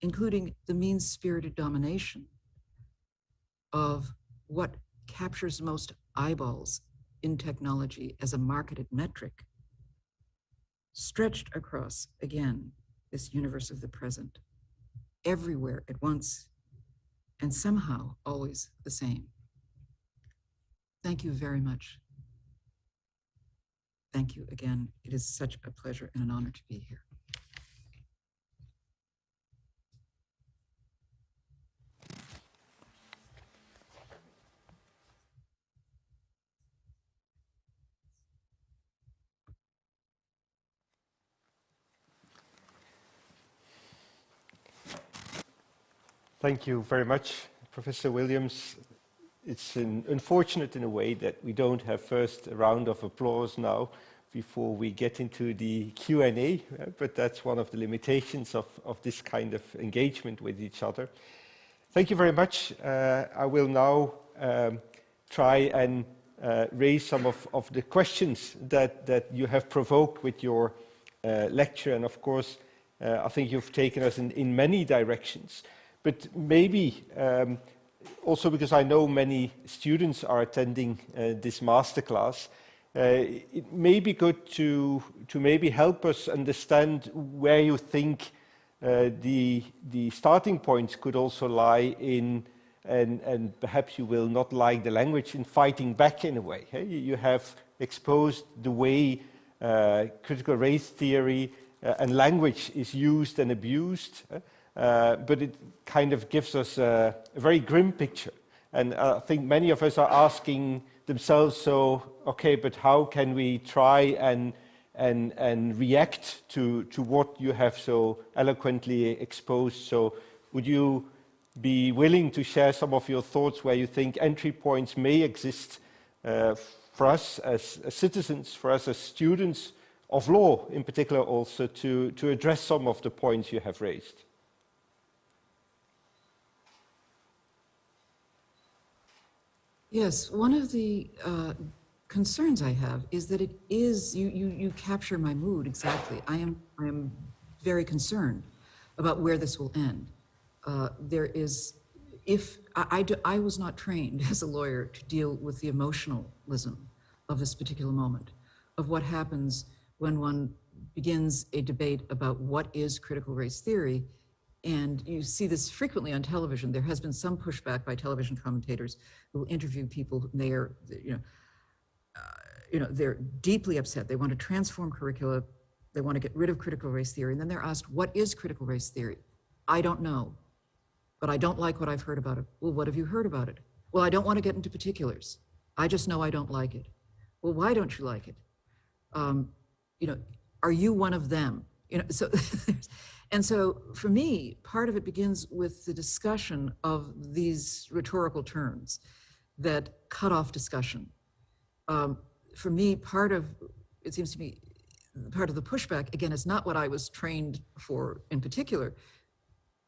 including the mean-spirited domination of what captures most eyeballs in technology as a marketed metric, stretched across, again, this universe of the present, everywhere at once, and somehow always the same. Thank you very much. Thank you again. It is such a pleasure and an honor to be here. Thank you very much, Professor Williams. It's unfortunate in a way that we don't have first a round of applause now before we get into the Q&A, but that's one of the limitations of this kind of engagement with each other. Thank you very much. I will now try and raise some of the questions that you have provoked with your lecture, and of course, I think you've taken us in many directions. But maybe, also because I know many students are attending this masterclass, it may be good to maybe help us understand where you think the starting points could also lie in, and perhaps you will not like the language, in fighting back in a way. You have exposed the way critical race theory and language is used and abused, but it kind of gives us a very grim picture. And I think many of us are asking themselves, so, okay, but how can we try and react to what you have so eloquently exposed? So would you be willing to share some of your thoughts where you think entry points may exist for us as citizens, for us as students of law in particular also, to address some of the points you have raised? Yes, one of the concerns I have is that it is, you capture my mood exactly. I am very concerned about where this will end. There is, I was not trained as a lawyer to deal with the emotionalism of this particular moment, of what happens when one begins a debate about what is critical race theory. And you see this frequently on television. There has been some pushback by television commentators who interview people, and they are, they're deeply upset. They want to transform curricula. They want to get rid of critical race theory. And then they're asked, what is critical race theory? I don't know, but I don't like what I've heard about it. Well, what have you heard about it? Well, I don't want to get into particulars. I just know I don't like it. Well, why don't you like it? Are you one of them? So and so for me, part of it begins with the discussion of these rhetorical terms that cut off discussion. For me, it seems to me, part of the pushback, again, is not what I was trained for in particular,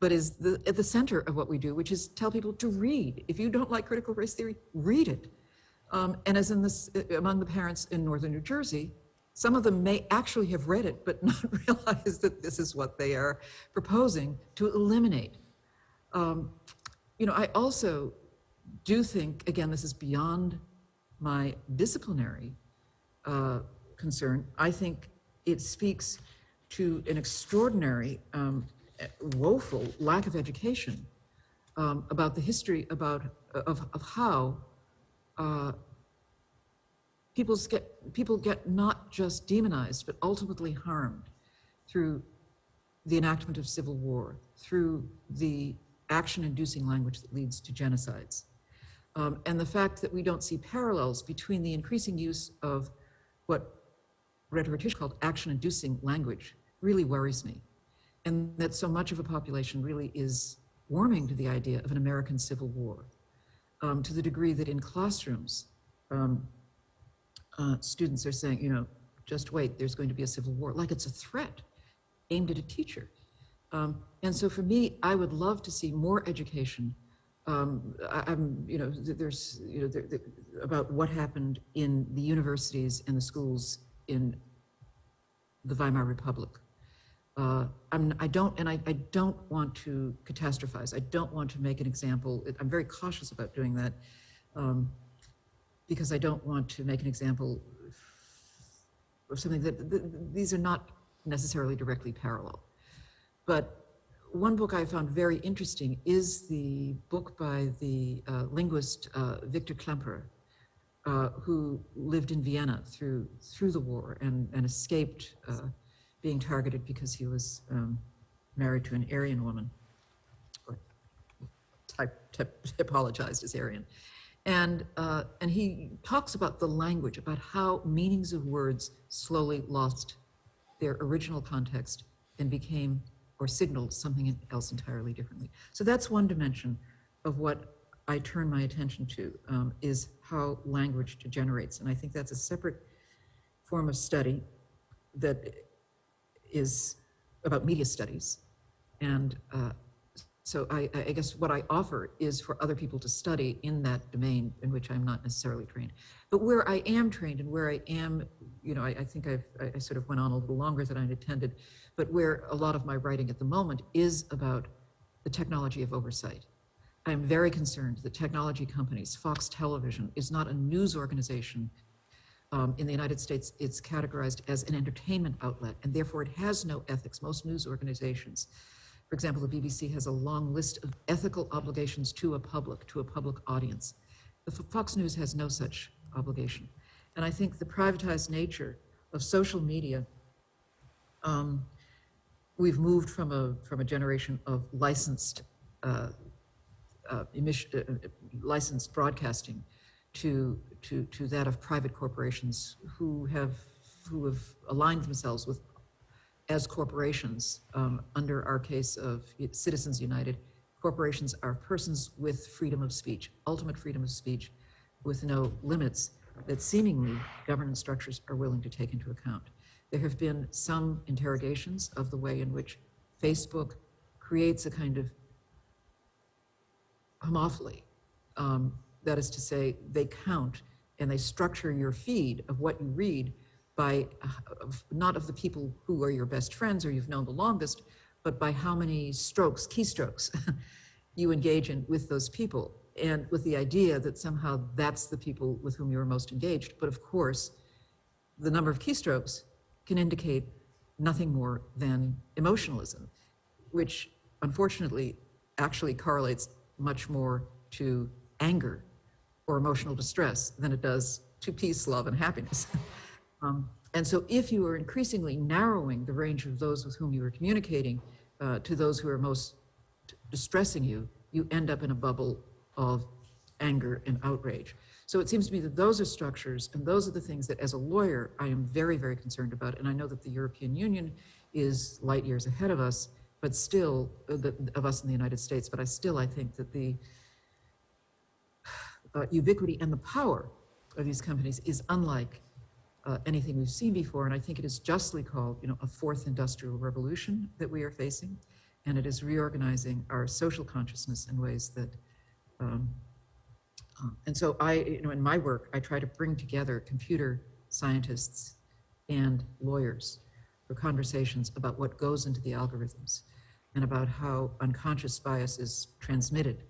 but is at the center of what we do, which is tell people to read. If you don't like critical race theory, read it. And as in this, among the parents in Northern New Jersey, some of them may actually have read it, but not realize that this is what they are proposing to eliminate. I also do think, again, this is beyond my disciplinary concern. I think it speaks to an extraordinary, woeful lack of education about the history of how people get not just demonized, but ultimately harmed through the enactment of civil war, through the action-inducing language that leads to genocides. And the fact that we don't see parallels between the increasing use of what rhetoricians called action-inducing language really worries me. And that so much of a population really is warming to the idea of an American Civil War, to the degree that in classrooms, students are saying, just wait, there's going to be a civil war, like it's a threat aimed at a teacher. And so for me, I would love to see more education. I'm, you know, there's, you know, about what happened in the universities and the schools in the Weimar Republic. I don't want to catastrophize. I don't want to make an example. I'm very cautious about doing that because I don't want to make an example of something that these are not necessarily directly parallel. But one book I found very interesting is the book by the linguist Victor Klemperer, who lived in Vienna through the war and escaped being targeted because he was married to an Aryan woman, or typologized as Aryan. And he talks about the language, about how meanings of words slowly lost their original context and became or signaled something else entirely differently. So that's one dimension of what I turn my attention to, is how language degenerates. And I think that's a separate form of study that is about media studies. And so I guess what I offer is for other people to study in that domain in which I'm not necessarily trained. But where I am trained and where I am, you know, I think I sort of went on a little longer than I'd intended, but where a lot of my writing at the moment is about the technology of oversight. I'm very concerned that technology companies, Fox Television, is not a news organization. In the United States, it's categorized as an entertainment outlet, and therefore it has no ethics. Most news organizations, for example, the BBC has a long list of ethical obligations to a public audience. The Fox News has no such obligation. And I think the privatized nature of social media, we've moved from a generation of licensed licensed broadcasting to that of private corporations who have aligned themselves with, as corporations, under our case of Citizens United. Corporations are persons with freedom of speech, ultimate freedom of speech, with no limits that seemingly governance structures are willing to take into account. There have been some interrogations of the way in which Facebook creates a kind of homophily. That is to say, they count and they structure your feed of what you read by, not of the people who are your best friends or you've known the longest, but by how many strokes, keystrokes, you engage in with those people, and with the idea that somehow that's the people with whom you're most engaged. But of course, the number of keystrokes can indicate nothing more than emotionalism, which unfortunately actually correlates much more to anger or emotional distress than it does to peace, love, and happiness. And so if you are increasingly narrowing the range of those with whom you are communicating to those who are most distressing you, you end up in a bubble of anger and outrage. So it seems to me that those are structures, and those are the things that as a lawyer I am very, very concerned about. And I know that the European Union is light years ahead of us, but still, of us in the United States, but I think that the ubiquity and the power of these companies is unlike anything we've seen before. And I think it is justly called, you know, a fourth industrial revolution that we are facing. And it is reorganizing our social consciousness in ways that, and so in my work, I try to bring together computer scientists and lawyers for conversations about what goes into the algorithms and about how unconscious bias is transmitted.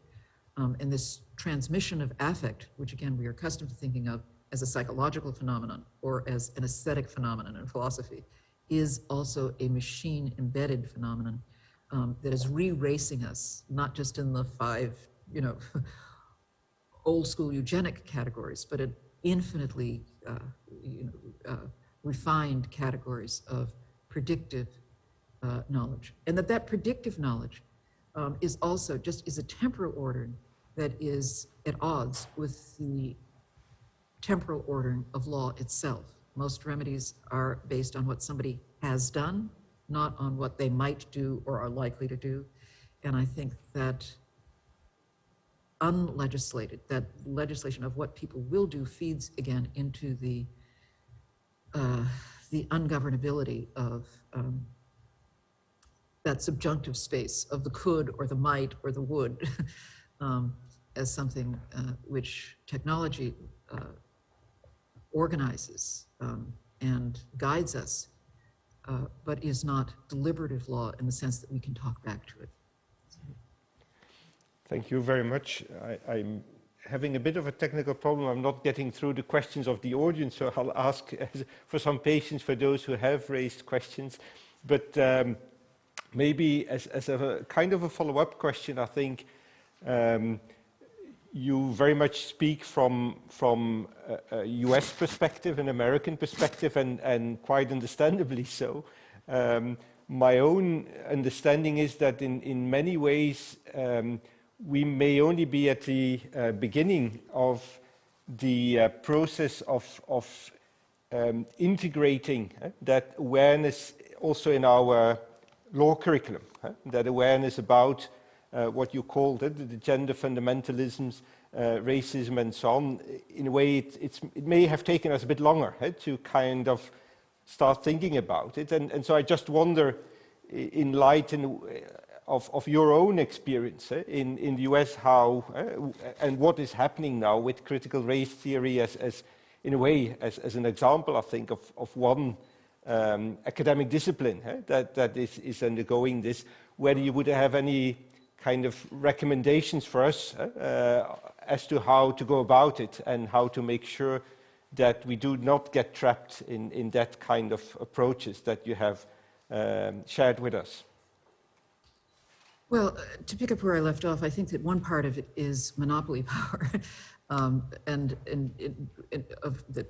And this transmission of affect, which again, we are accustomed to thinking of as a psychological phenomenon or as an aesthetic phenomenon in philosophy, is also a machine-embedded phenomenon that is re-racing us, not just in the 5, you know, old-school eugenic categories, but in infinitely refined categories of predictive knowledge. And that predictive knowledge is also is a temporal ordering that is at odds with the temporal ordering of law itself. Most remedies are based on what somebody has done, not on what they might do or are likely to do. And I think that unlegislated, that legislation of what people will do, feeds again into the ungovernability of that subjunctive space of the could or the might or the would as something which technology organizes and guides us, but is not deliberative law in the sense that we can talk back to it. Thank you very much. I'm having a bit of a technical problem. I'm not getting through the questions of the audience, so I'll ask for some patience for those who have raised questions. But maybe as a kind of a follow-up question, I think you very much speak from a US perspective, an American perspective, and quite understandably so. My own understanding is that in many ways, we may only be at the beginning of the process of integrating that awareness also in our law curriculum, that awareness about what you called the gender fundamentalisms, racism and so on. In a way, it may have taken us a bit longer to kind of start thinking about it. And so I just wonder, in light of your own experience in the US, how and what is happening now with critical race theory as in a way, as an example, I think, of one academic discipline that is undergoing this, whether you would have any kind of recommendations for us as to how to go about it and how to make sure that we do not get trapped in that kind of approaches that you have shared with us. Well, to pick up where I left off, I think that one part of it is monopoly power, that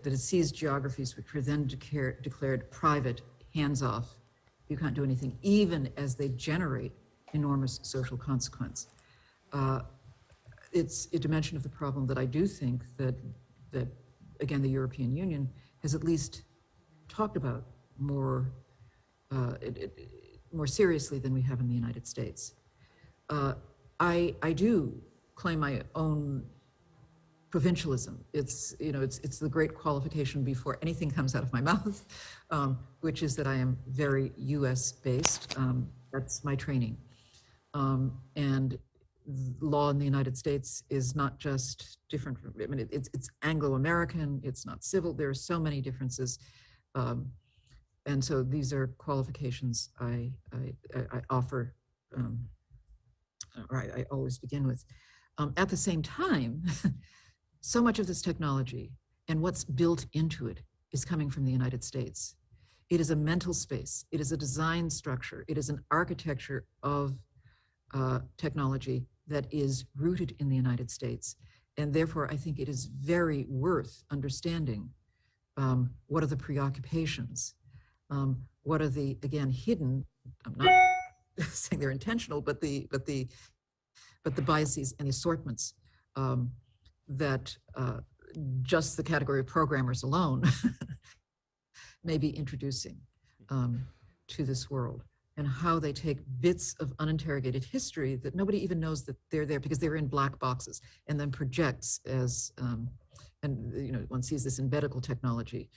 it sees geographies which were then declared private, hands-off. You can't do anything, even as they generate enormous social consequence. It's a dimension of the problem that I do think that again, the European Union has at least talked about more seriously than we have in the United States. I do claim my own provincialism. It's the great qualification before anything comes out of my mouth, which is that I am very US based. That's my training. And law in the United States is not just different. I mean, it's Anglo-American, it's not civil. There are so many differences. And so these are qualifications I offer, or I always begin with. At the same time, so much of this technology and what's built into it is coming from the United States. It is a mental space. It is a design structure. It is an architecture of technology that is rooted in the United States. And therefore, I think it is very worth understanding what are the preoccupations, what are the, again, hidden, I'm not saying they're intentional, but the biases and the assortments that just the category of programmers alone may be introducing to this world, and how they take bits of uninterrogated history that nobody even knows that they're there because they're in black boxes, and then projects as, and one sees this in medical technology,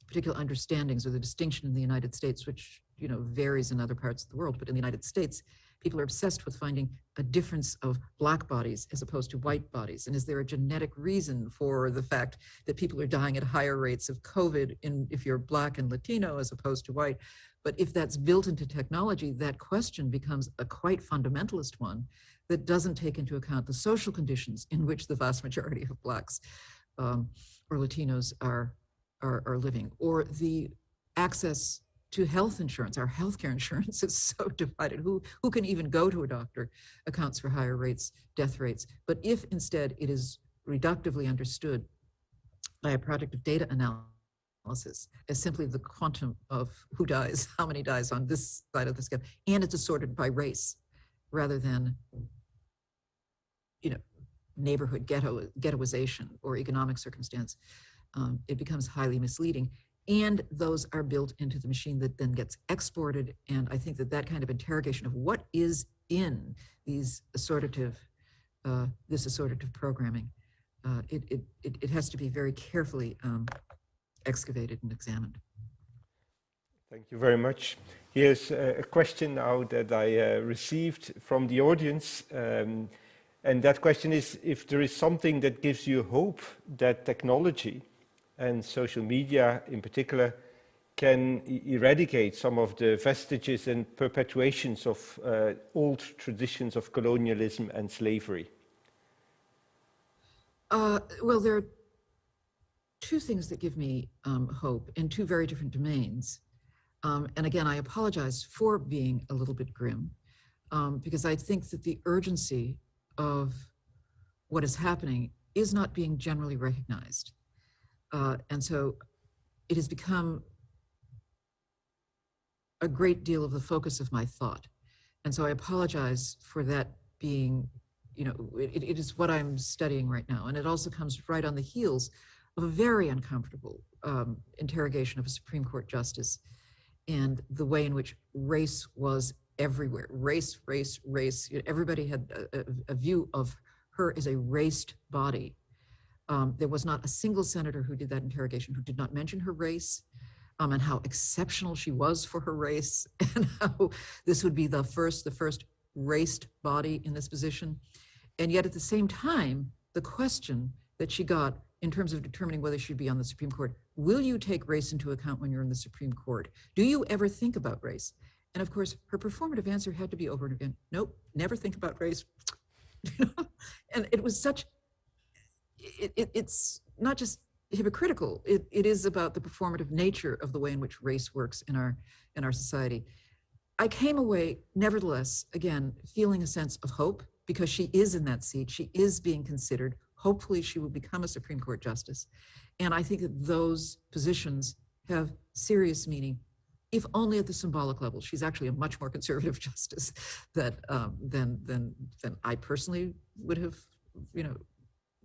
particular understandings or the distinction in the United States, which varies in other parts of the world, but in the United States, people are obsessed with finding a difference of black bodies as opposed to white bodies. And is there a genetic reason for the fact that people are dying at higher rates of COVID if you're black and Latino as opposed to white? But if that's built into technology, that question becomes a quite fundamentalist one that doesn't take into account the social conditions in which the vast majority of blacks or Latinos are living, or the access to health insurance. Our healthcare insurance is so divided. Who can even go to a doctor accounts for higher rates, death rates. But if instead it is reductively understood by a product of data analysis as simply the quantum of who dies, how many dies on this side of the scale, and it's assorted by race rather than neighborhood ghettoization or economic circumstance, it becomes highly misleading. And those are built into the machine that then gets exported. And I think that kind of interrogation of what is in these assortative, this assortative programming, it has to be very carefully excavated and examined. Thank you very much. Here's a question now that I received from the audience. And that question is if there is something that gives you hope that technology and social media in particular can eradicate some of the vestiges and perpetuations of old traditions of colonialism and slavery. Well, there are two things that give me hope in two very different domains. And again, I apologize for being a little bit grim, because I think that the urgency of what is happening is not being generally recognized. And so it has become a great deal of the focus of my thought. And so I apologize for that being, you know, it is what I'm studying right now. And it also comes right on the heels of a very uncomfortable interrogation of a Supreme Court justice and the way in which race was everywhere. Race, race, race. Everybody had a view of her as a raced body. There was not a single senator who did that interrogation who did not mention her race, and how exceptional she was for her race, and how this would be the first raced body in this position. And yet at the same time, the question that she got in terms of determining whether she'd be on the Supreme Court, will you take race into account when you're in the Supreme Court? Do you ever think about race? And of course, her performative answer had to be over and again, nope, never think about race. And it was such, it's not just hypocritical, it is about the performative nature of the way in which race works in our society. I came away, nevertheless, again, feeling a sense of hope because she is in that seat, she is being considered. Hopefully she will become a Supreme Court justice. And I think that those positions have serious meaning, if only at the symbolic level. She's actually a much more conservative justice than I personally would have,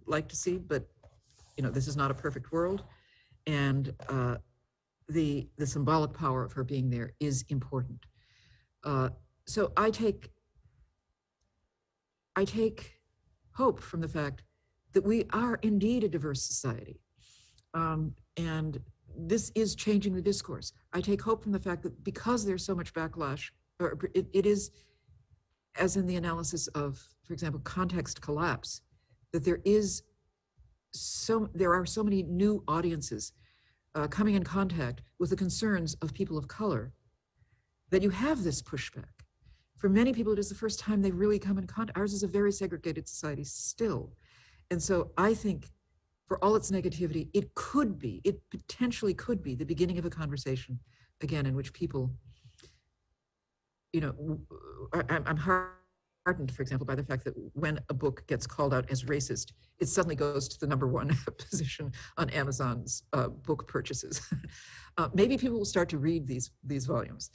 liked to see. But this is not a perfect world, and the symbolic power of her being there is important. So I take hope from the fact that we are indeed a diverse society, and this is changing the discourse. I take hope from the fact that because there's so much backlash, or it is, as in the analysis of, for example, context collapse, that there are so many new audiences coming in contact with the concerns of people of color, that you have this pushback. For many people, it is the first time they really come in contact. Ours is a very segregated society still. And so I think, for all its negativity, it potentially could be the beginning of a conversation, again, in which people, I'm heartened, for example, by the fact that when a book gets called out as racist, it suddenly goes to the #1 position on Amazon's book purchases. Maybe people will start to read these volumes,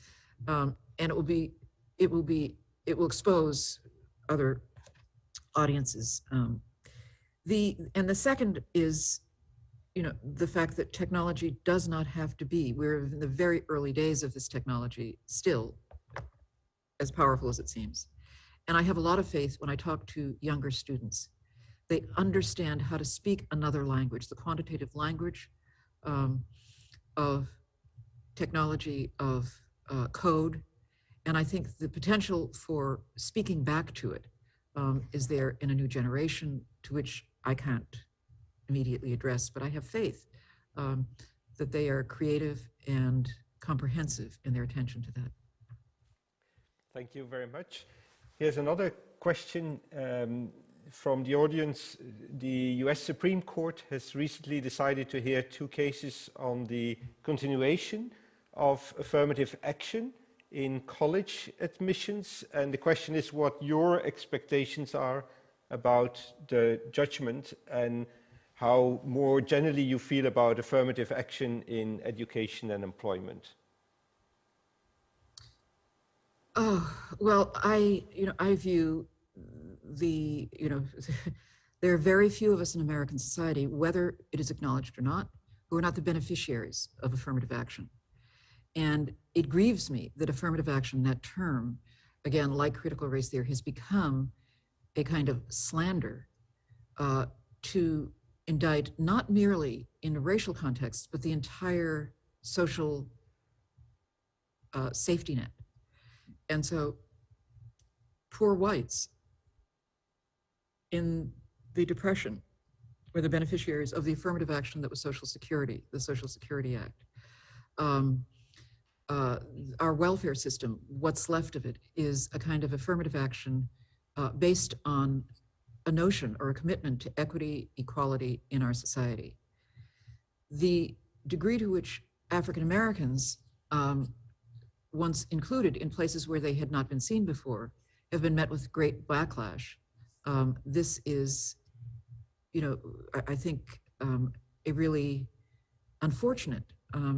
and it will expose other audiences. And the second is, the fact that technology does not have to be. We're in the very early days of this technology still, as powerful as it seems. And I have a lot of faith when I talk to younger students. They understand how to speak another language, the quantitative language of technology, of code. And I think the potential for speaking back to it is there in a new generation, to which I can't immediately address, but I have faith that they are creative and comprehensive in their attention to that. Thank you very much. Here's another question from the audience. The US Supreme Court has recently decided to hear 2 cases on the continuation of affirmative action in college admissions. And the question is what your expectations are about the judgment and how more generally you feel about affirmative action in education and employment. Well, I view there are very few of us in American society, whether it is acknowledged or not, who are not the beneficiaries of affirmative action. And it grieves me that affirmative action, that term, again, like critical race theory, has become a kind of slander to indict not merely in a racial context, but the entire social safety net. And so poor whites in the Depression were the beneficiaries of the affirmative action that was Social Security, the Social Security Act. Our welfare system, what's left of it, is a kind of affirmative action based on a notion or a commitment to equity, equality in our society. The degree to which African Americans, once included in places where they had not been seen before, have been met with great backlash. This is, I think, a really unfortunate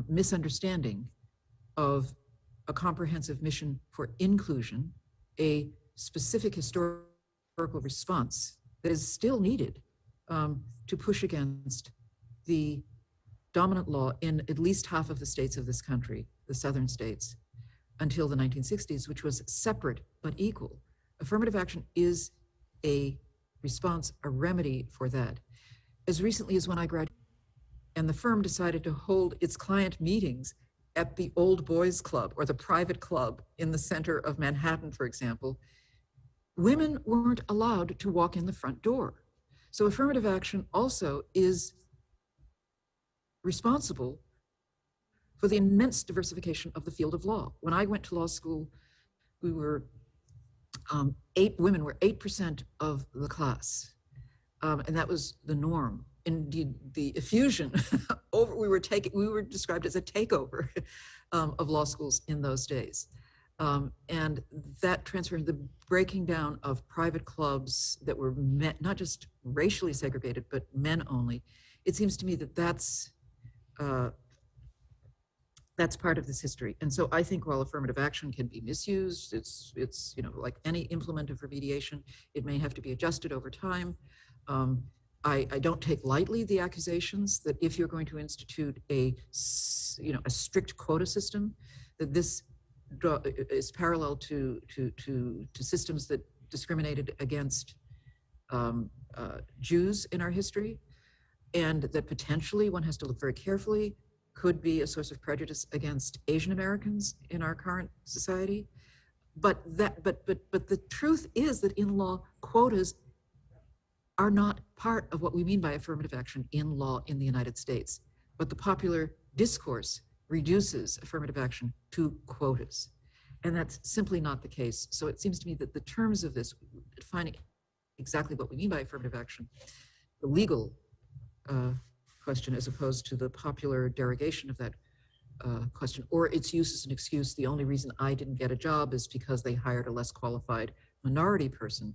misunderstanding of a comprehensive mission for inclusion, a specific historical response that is still needed to push against the dominant law in at least half of the states of this country, the southern states, until the 1960s, which was separate but equal. Affirmative action is a response, a remedy for that. As recently as when I graduated, and the firm decided to hold its client meetings at the Old Boys Club or the private club in the center of Manhattan, for example, women weren't allowed to walk in the front door. So affirmative action also is responsible for the immense diversification of the field of law. When I went to law school, we were women were 8% of the class, and that was the norm. Indeed, the effusion we were described as a takeover of law schools in those days. And that transferred the breaking down of private clubs that were not just racially segregated, but men only. It seems to me that that's part of this history. And so I think while affirmative action can be misused, it's like any implement of remediation, it may have to be adjusted over time. I don't take lightly the accusations that if you're going to institute a strict quota system, that this is parallel to systems that discriminated against Jews in our history, and that potentially one has to look very carefully, could be a source of prejudice against Asian Americans in our current society. But the truth is that in law, quotas are not part of what we mean by affirmative action in law in the United States. But the popular discourse reduces affirmative action to quotas. And that's simply not the case. So it seems to me that the terms of this, defining exactly what we mean by affirmative action, the legal question as opposed to the popular derogation of that question, or its use as an excuse, the only reason I didn't get a job is because they hired a less qualified minority person.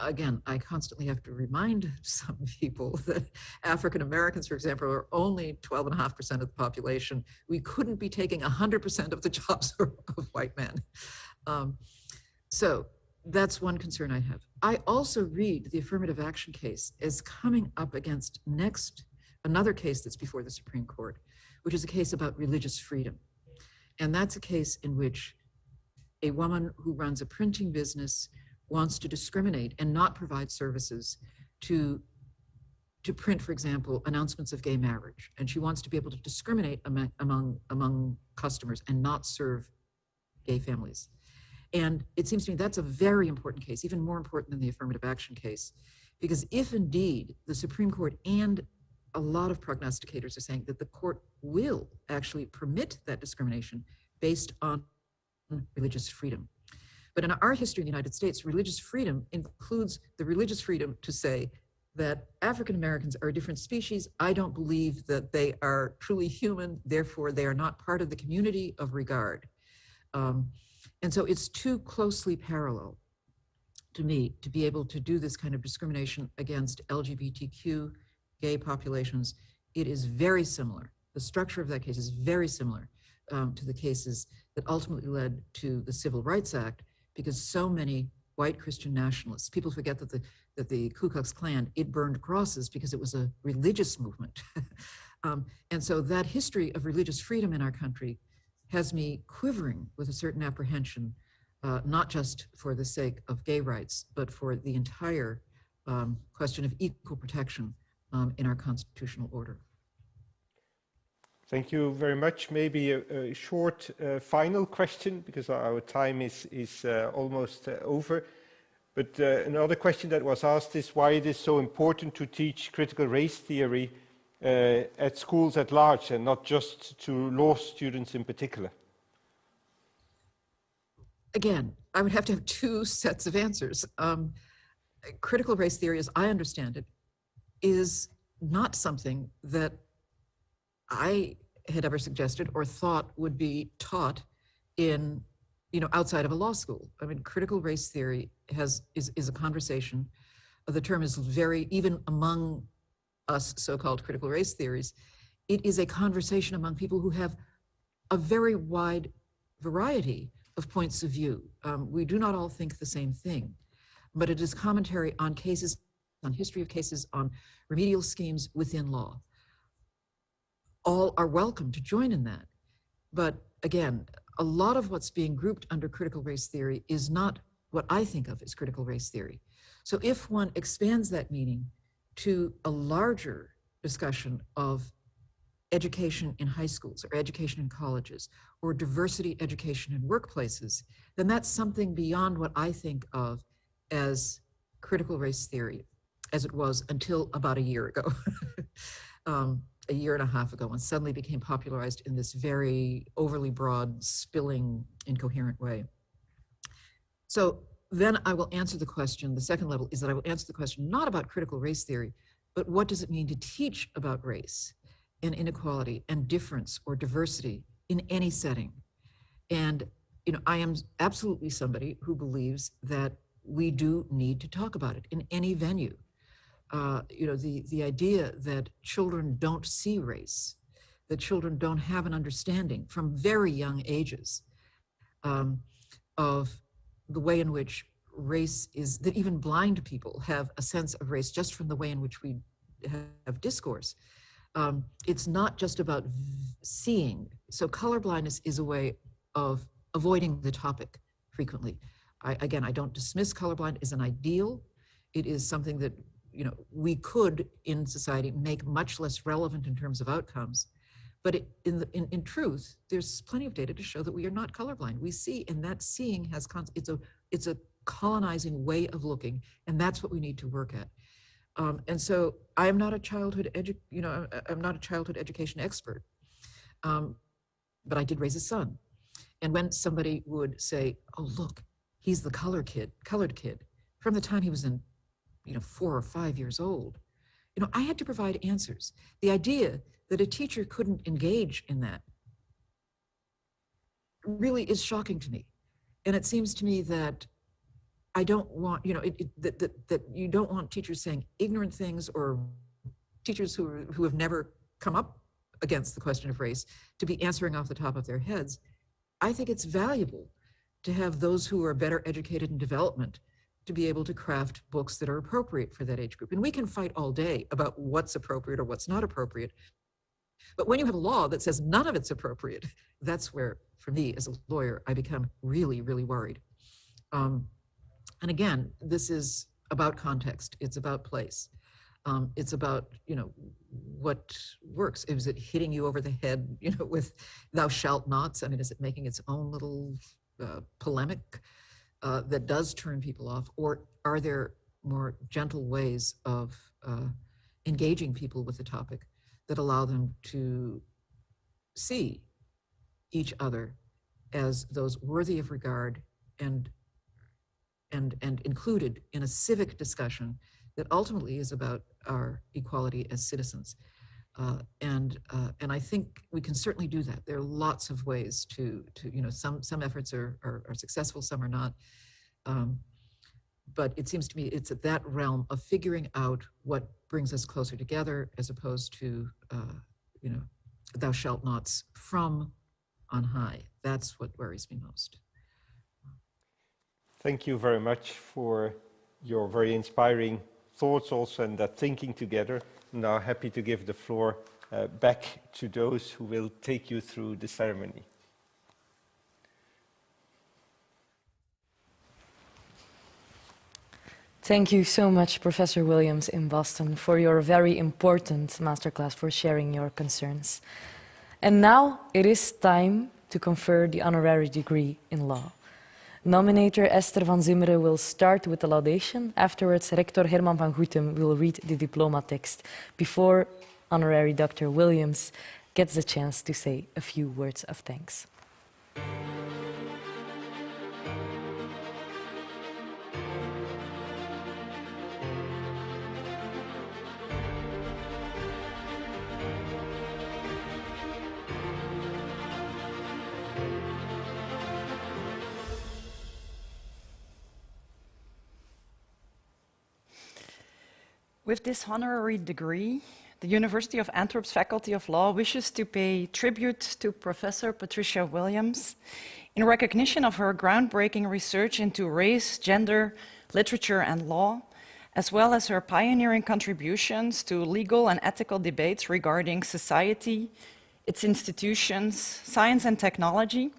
Again, I constantly have to remind some people that African Americans, for example, are only 12.5% of the population. We couldn't be taking 100% of the jobs of white men. So that's one concern I have. I also read the affirmative action case as coming up against another case that's before the Supreme Court, which is a case about religious freedom. And that's a case in which a woman who runs a printing business wants to discriminate and not provide services to print, for example, announcements of gay marriage. And she wants to be able to discriminate among customers and not serve gay families. And it seems to me that's a very important case, even more important than the affirmative action case, because if indeed the Supreme Court and a lot of prognosticators are saying that the court will actually permit that discrimination based on religious freedom. But in our history in the United States, religious freedom includes the religious freedom to say that African Americans are a different species. I don't believe that they are truly human, therefore they are not part of the community of regard. And so it's too closely parallel to me to be able to do this kind of discrimination against LGBTQ gay populations. It is very similar. The structure of that case is very similar to the cases that ultimately led to the Civil Rights Act, because so many white Christian nationalists, people forget that the Ku Klux Klan, it burned crosses because it was a religious movement. And so that history of religious freedom in our country has me quivering with a certain apprehension, not just for the sake of gay rights, but for the entire question of equal protection in our constitutional order. Thank you very much. Maybe a short final question, because our time is almost over. But another question that was asked is why it is so important to teach critical race theory at schools at large and not just to law students in particular. Again, I would have to have two sets of answers. Critical race theory, as I understand it, is not something that I had ever suggested or thought would be taught in, outside of a law school. I mean, critical race theory is a conversation. The term is very, even among us so-called critical race theories, it is a conversation among people who have a very wide variety of points of view. We do not all think the same thing, but it is commentary on cases, on history of cases, on remedial schemes within law. All are welcome to join in that. But again, a lot of what's being grouped under critical race theory is not what I think of as critical race theory. So if one expands that meaning to a larger discussion of education in high schools or education in colleges or diversity education in workplaces, then that's something beyond what I think of as critical race theory, as it was until about a year ago, a year and a half ago, when suddenly became popularized in this very overly broad, spilling, incoherent way. So then I will answer the question, the second level is that I will answer the question not about critical race theory, but what does it mean to teach about race and inequality and difference or diversity in any setting? And I am absolutely somebody who believes that we do need to talk about it in any venue. The idea that children don't see race, that children don't have an understanding from very young ages of the way in which race is, that even blind people have a sense of race just from the way in which we have discourse. It's not just about seeing. So colorblindness is a way of avoiding the topic frequently. I don't dismiss colorblind as an ideal. It is something that we could in society make much less relevant in terms of outcomes. But in truth, there's plenty of data to show that we are not colorblind. We see, and that seeing has, it's a colonizing way of looking, and that's what we need to work at. And so I am not a childhood I'm not a childhood education expert, but I did raise a son. And when somebody would say, "Oh, look, he's the colored kid," from the time he was in 4 or 5 years old, I had to provide answers. The idea that a teacher couldn't engage in that really is shocking to me. And it seems to me that I don't want, that you don't want teachers saying ignorant things, or teachers who have never come up against the question of race to be answering off the top of their heads. I think it's valuable to have those who are better educated in development to be able to craft books that are appropriate for that age group. And we can fight all day about what's appropriate or what's not appropriate. But when you have a law that says none of it's appropriate, that's where, for me as a lawyer, I become really, really worried. And again, this is about context. It's about place. It's about, what works. Is it hitting you over the head, with "thou shalt nots"? I mean, is it making its own little polemic that does turn people off? Or are there more gentle ways of engaging people with the topic that allow them to see each other as those worthy of regard and included in a civic discussion that ultimately is about our equality as citizens? And I think we can certainly do that. There are lots of ways to some efforts are successful, some are not. But it seems to me it's at that realm of figuring out what brings us closer together, as opposed to, "thou shalt nots" from on high. That's what worries me most. Thank you very much for your very inspiring thoughts also, and that thinking together. I'm now happy to give the floor back to those who will take you through the ceremony. Thank you so much, Professor Williams in Boston, for your very important masterclass, for sharing your concerns. And now it is time to confer the honorary degree in law. Nominator Esther van Zimmeren will start with the laudation. Afterwards, Rector Herman van Goethem will read the diploma text before Honorary Dr. Williams gets the chance to say a few words of thanks. With this honorary degree, the University of Antwerp's Faculty of Law wishes to pay tribute to Professor Patricia Williams in recognition of her groundbreaking research into race, gender, literature, and law, as well as her pioneering contributions to legal and ethical debates regarding society, its institutions, science and technology,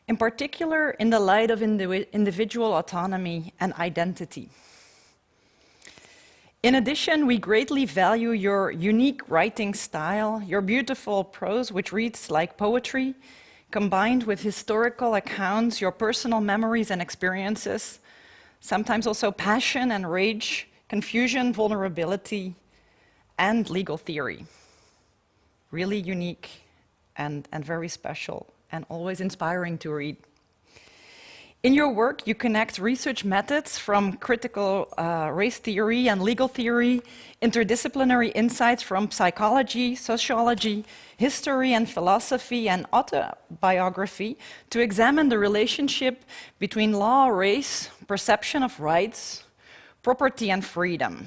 in particular in the light of individual autonomy and identity. In addition, we greatly value your unique writing style, your beautiful prose, which reads like poetry, combined with historical accounts, your personal memories and experiences, sometimes also passion and rage, confusion, vulnerability, and legal theory. Really unique and very special, and always inspiring to read. In your work, you connect research methods from critical race theory and legal theory, interdisciplinary insights from psychology, sociology, history and philosophy, and autobiography to examine the relationship between law, race, perception of rights, property, and freedom.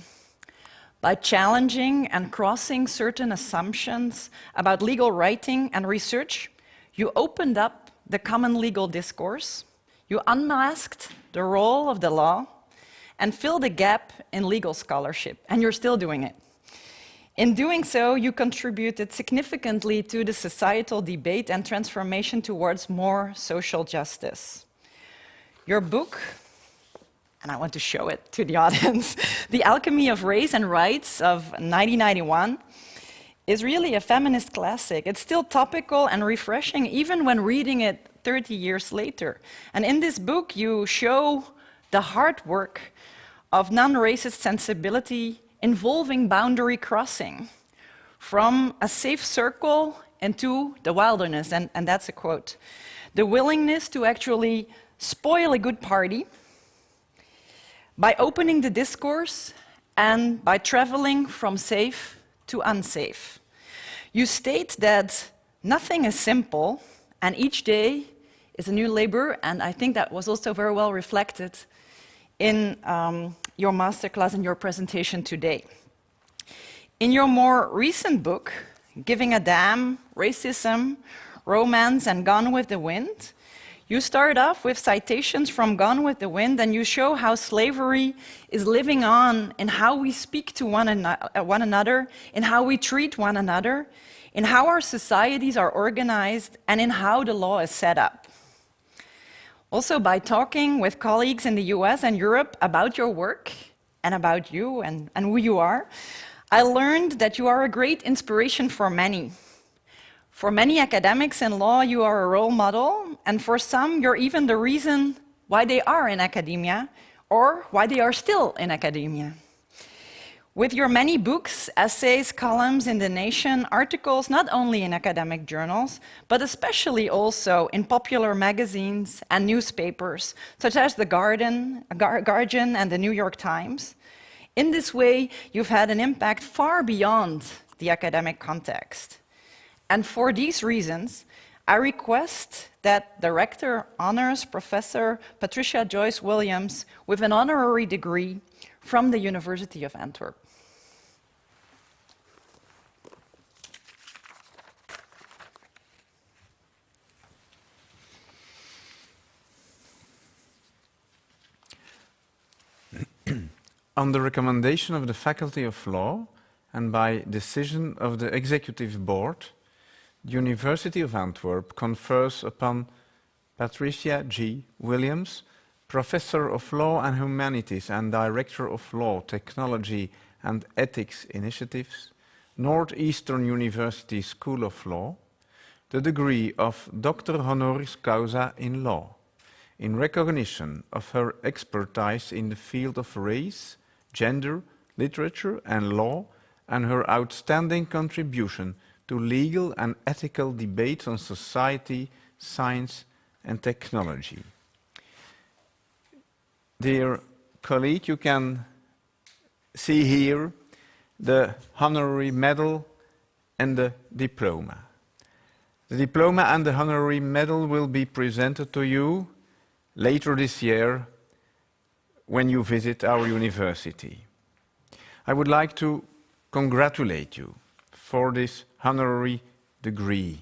By challenging and crossing certain assumptions about legal writing and research, you opened up the common legal discourse. You unmasked the role of the law and filled a gap in legal scholarship, and you're still doing it. In doing so, you contributed significantly to the societal debate and transformation towards more social justice. Your book, and I want to show it to the audience, The Alchemy of Race and Rights of 1991, is really a feminist classic. It's still topical and refreshing, even when reading it 30 years later. And in this book, you show the hard work of non-racist sensibility involving boundary crossing from a safe circle into the wilderness, and that's a quote. The willingness to actually spoil a good party by opening the discourse and by traveling from safe to unsafe. You state that nothing is simple, and each day is a new labor, and I think that was also very well reflected in your masterclass and your presentation today. In your more recent book, Giving a Damn, Racism, Romance, and Gone with the Wind, you start off with citations from Gone with the Wind, and you show how slavery is living on in how we speak to one another, in how we treat one another, in how our societies are organized, and in how the law is set up. Also, by talking with colleagues in the US and Europe about your work and about you and who you are, I learned that you are a great inspiration for many. For many academics in law, you are a role model, and for some, you're even the reason why they are in academia or why they are still in academia. With your many books, essays, columns in The Nation, articles not only in academic journals, but especially also in popular magazines and newspapers, such as The Guardian and The New York Times. In this way, you've had an impact far beyond the academic context. And for these reasons, I request that the Rector honors Professor Patricia Joyce Williams with an honorary degree from the University of Antwerp. On the recommendation of the Faculty of Law and by decision of the Executive Board, the University of Antwerp confers upon Patricia G. Williams, Professor of Law and Humanities and Director of Law, Technology and Ethics Initiatives, Northeastern University School of Law, the degree of Doctor Honoris Causa in law, in recognition of her expertise in the field of race, gender, literature and law, and her outstanding contribution to legal and ethical debates on society, science and technology. Dear colleague, you can see here the honorary medal and the diploma. The diploma and the honorary medal will be presented to you later this year when you visit our university. I would like to congratulate you for this honorary degree.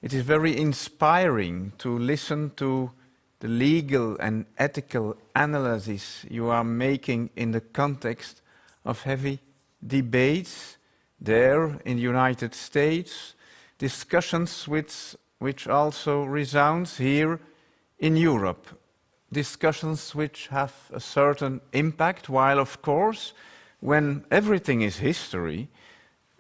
It is very inspiring to listen to the legal and ethical analysis you are making in the context of heavy debates there in the United States, discussions which also resounds here in Europe, discussions which have a certain impact, while of course, when everything is history,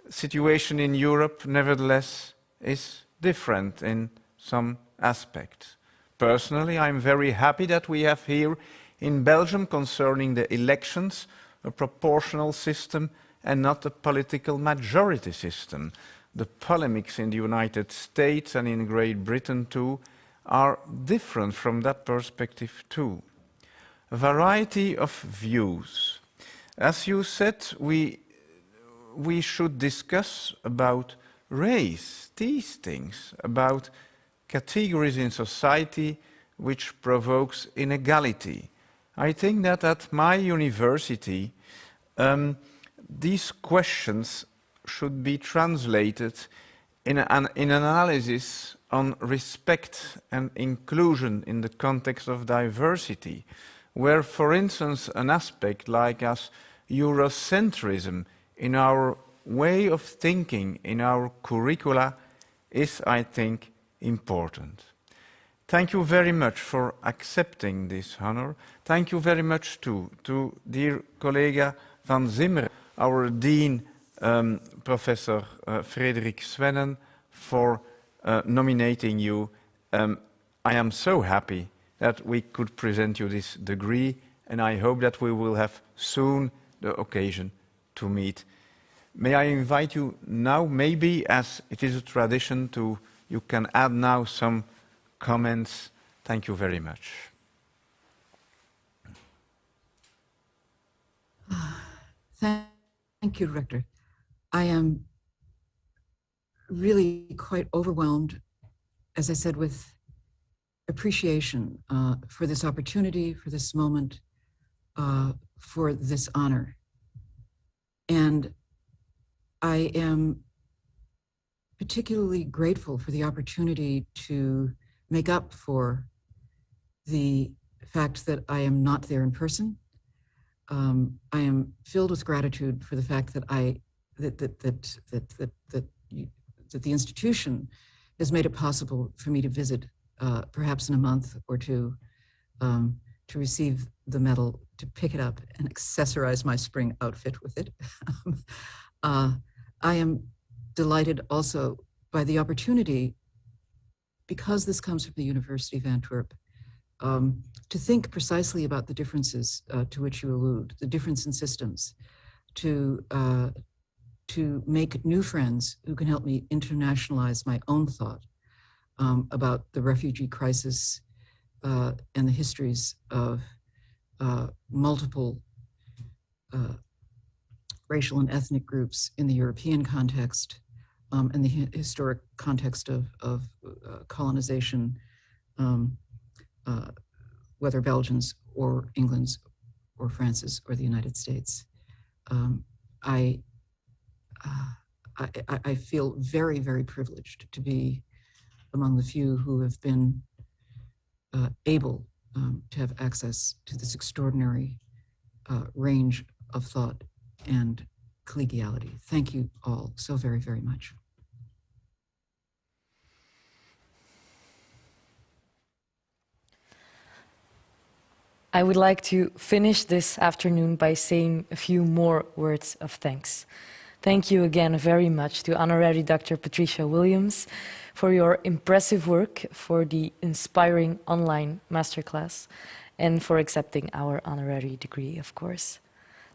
situation in Europe nevertheless is different in some aspects. Personally, I'm very happy that we have here in Belgium concerning the elections a proportional system and not a political majority system. The polemics in the United States and in Great Britain too are different from that perspective too. A variety of views. As you said, we should discuss about race, these things, about categories in society which provokes inequality. I think that at my university, these questions should be translated in an analysis on respect and inclusion in the context of diversity, where, for instance, an aspect like as Eurocentrism in our way of thinking, in our curricula, is, I think, important. Thank you very much for accepting this honor. Thank you very much too to dear colleague Van Zimmer, our Dean, Professor Frederik Svennen, for nominating you. I am so happy that we could present you this degree, and I hope that we will have soon the occasion to meet. May I invite you now, maybe as it is a tradition, you can add now some comments. Thank you very much. Thank you, Rector. I am really quite overwhelmed, as I said, with appreciation for this opportunity, for this moment, for this honor. And I am particularly grateful for the opportunity to make up for the fact that I am not there in person. I am filled with gratitude for the fact that that the institution has made it possible for me to visit, perhaps in a month or two, to receive the medal, to pick it up and accessorize my spring outfit with it. I am delighted also by the opportunity, because this comes from the University of Antwerp, to think precisely about the differences to which you allude, the difference in systems, to make new friends who can help me internationalize my own thought about the refugee crisis and the histories of multiple racial and ethnic groups in the European context and the historic context of colonization, whether Belgians or England's or France's or the United States. I feel very, very privileged to be among the few who have been able to have access to this extraordinary range of thought and collegiality. Thank you all so very, very much. I would like to finish this afternoon by saying a few more words of thanks. Thank you again very much to Honorary Dr. Patricia Williams for your impressive work, for the inspiring online masterclass, and for accepting our honorary degree, of course.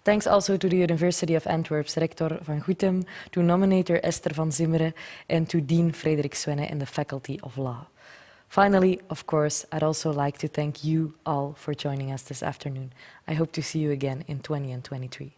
Thanks also to the University of Antwerp's Rector van Goethem, to nominator Esther van Zimmeren, and to Dean Frederik Swenne in the Faculty of Law. Finally, of course, I'd also like to thank you all for joining us this afternoon. I hope to see you again in 20 and 23.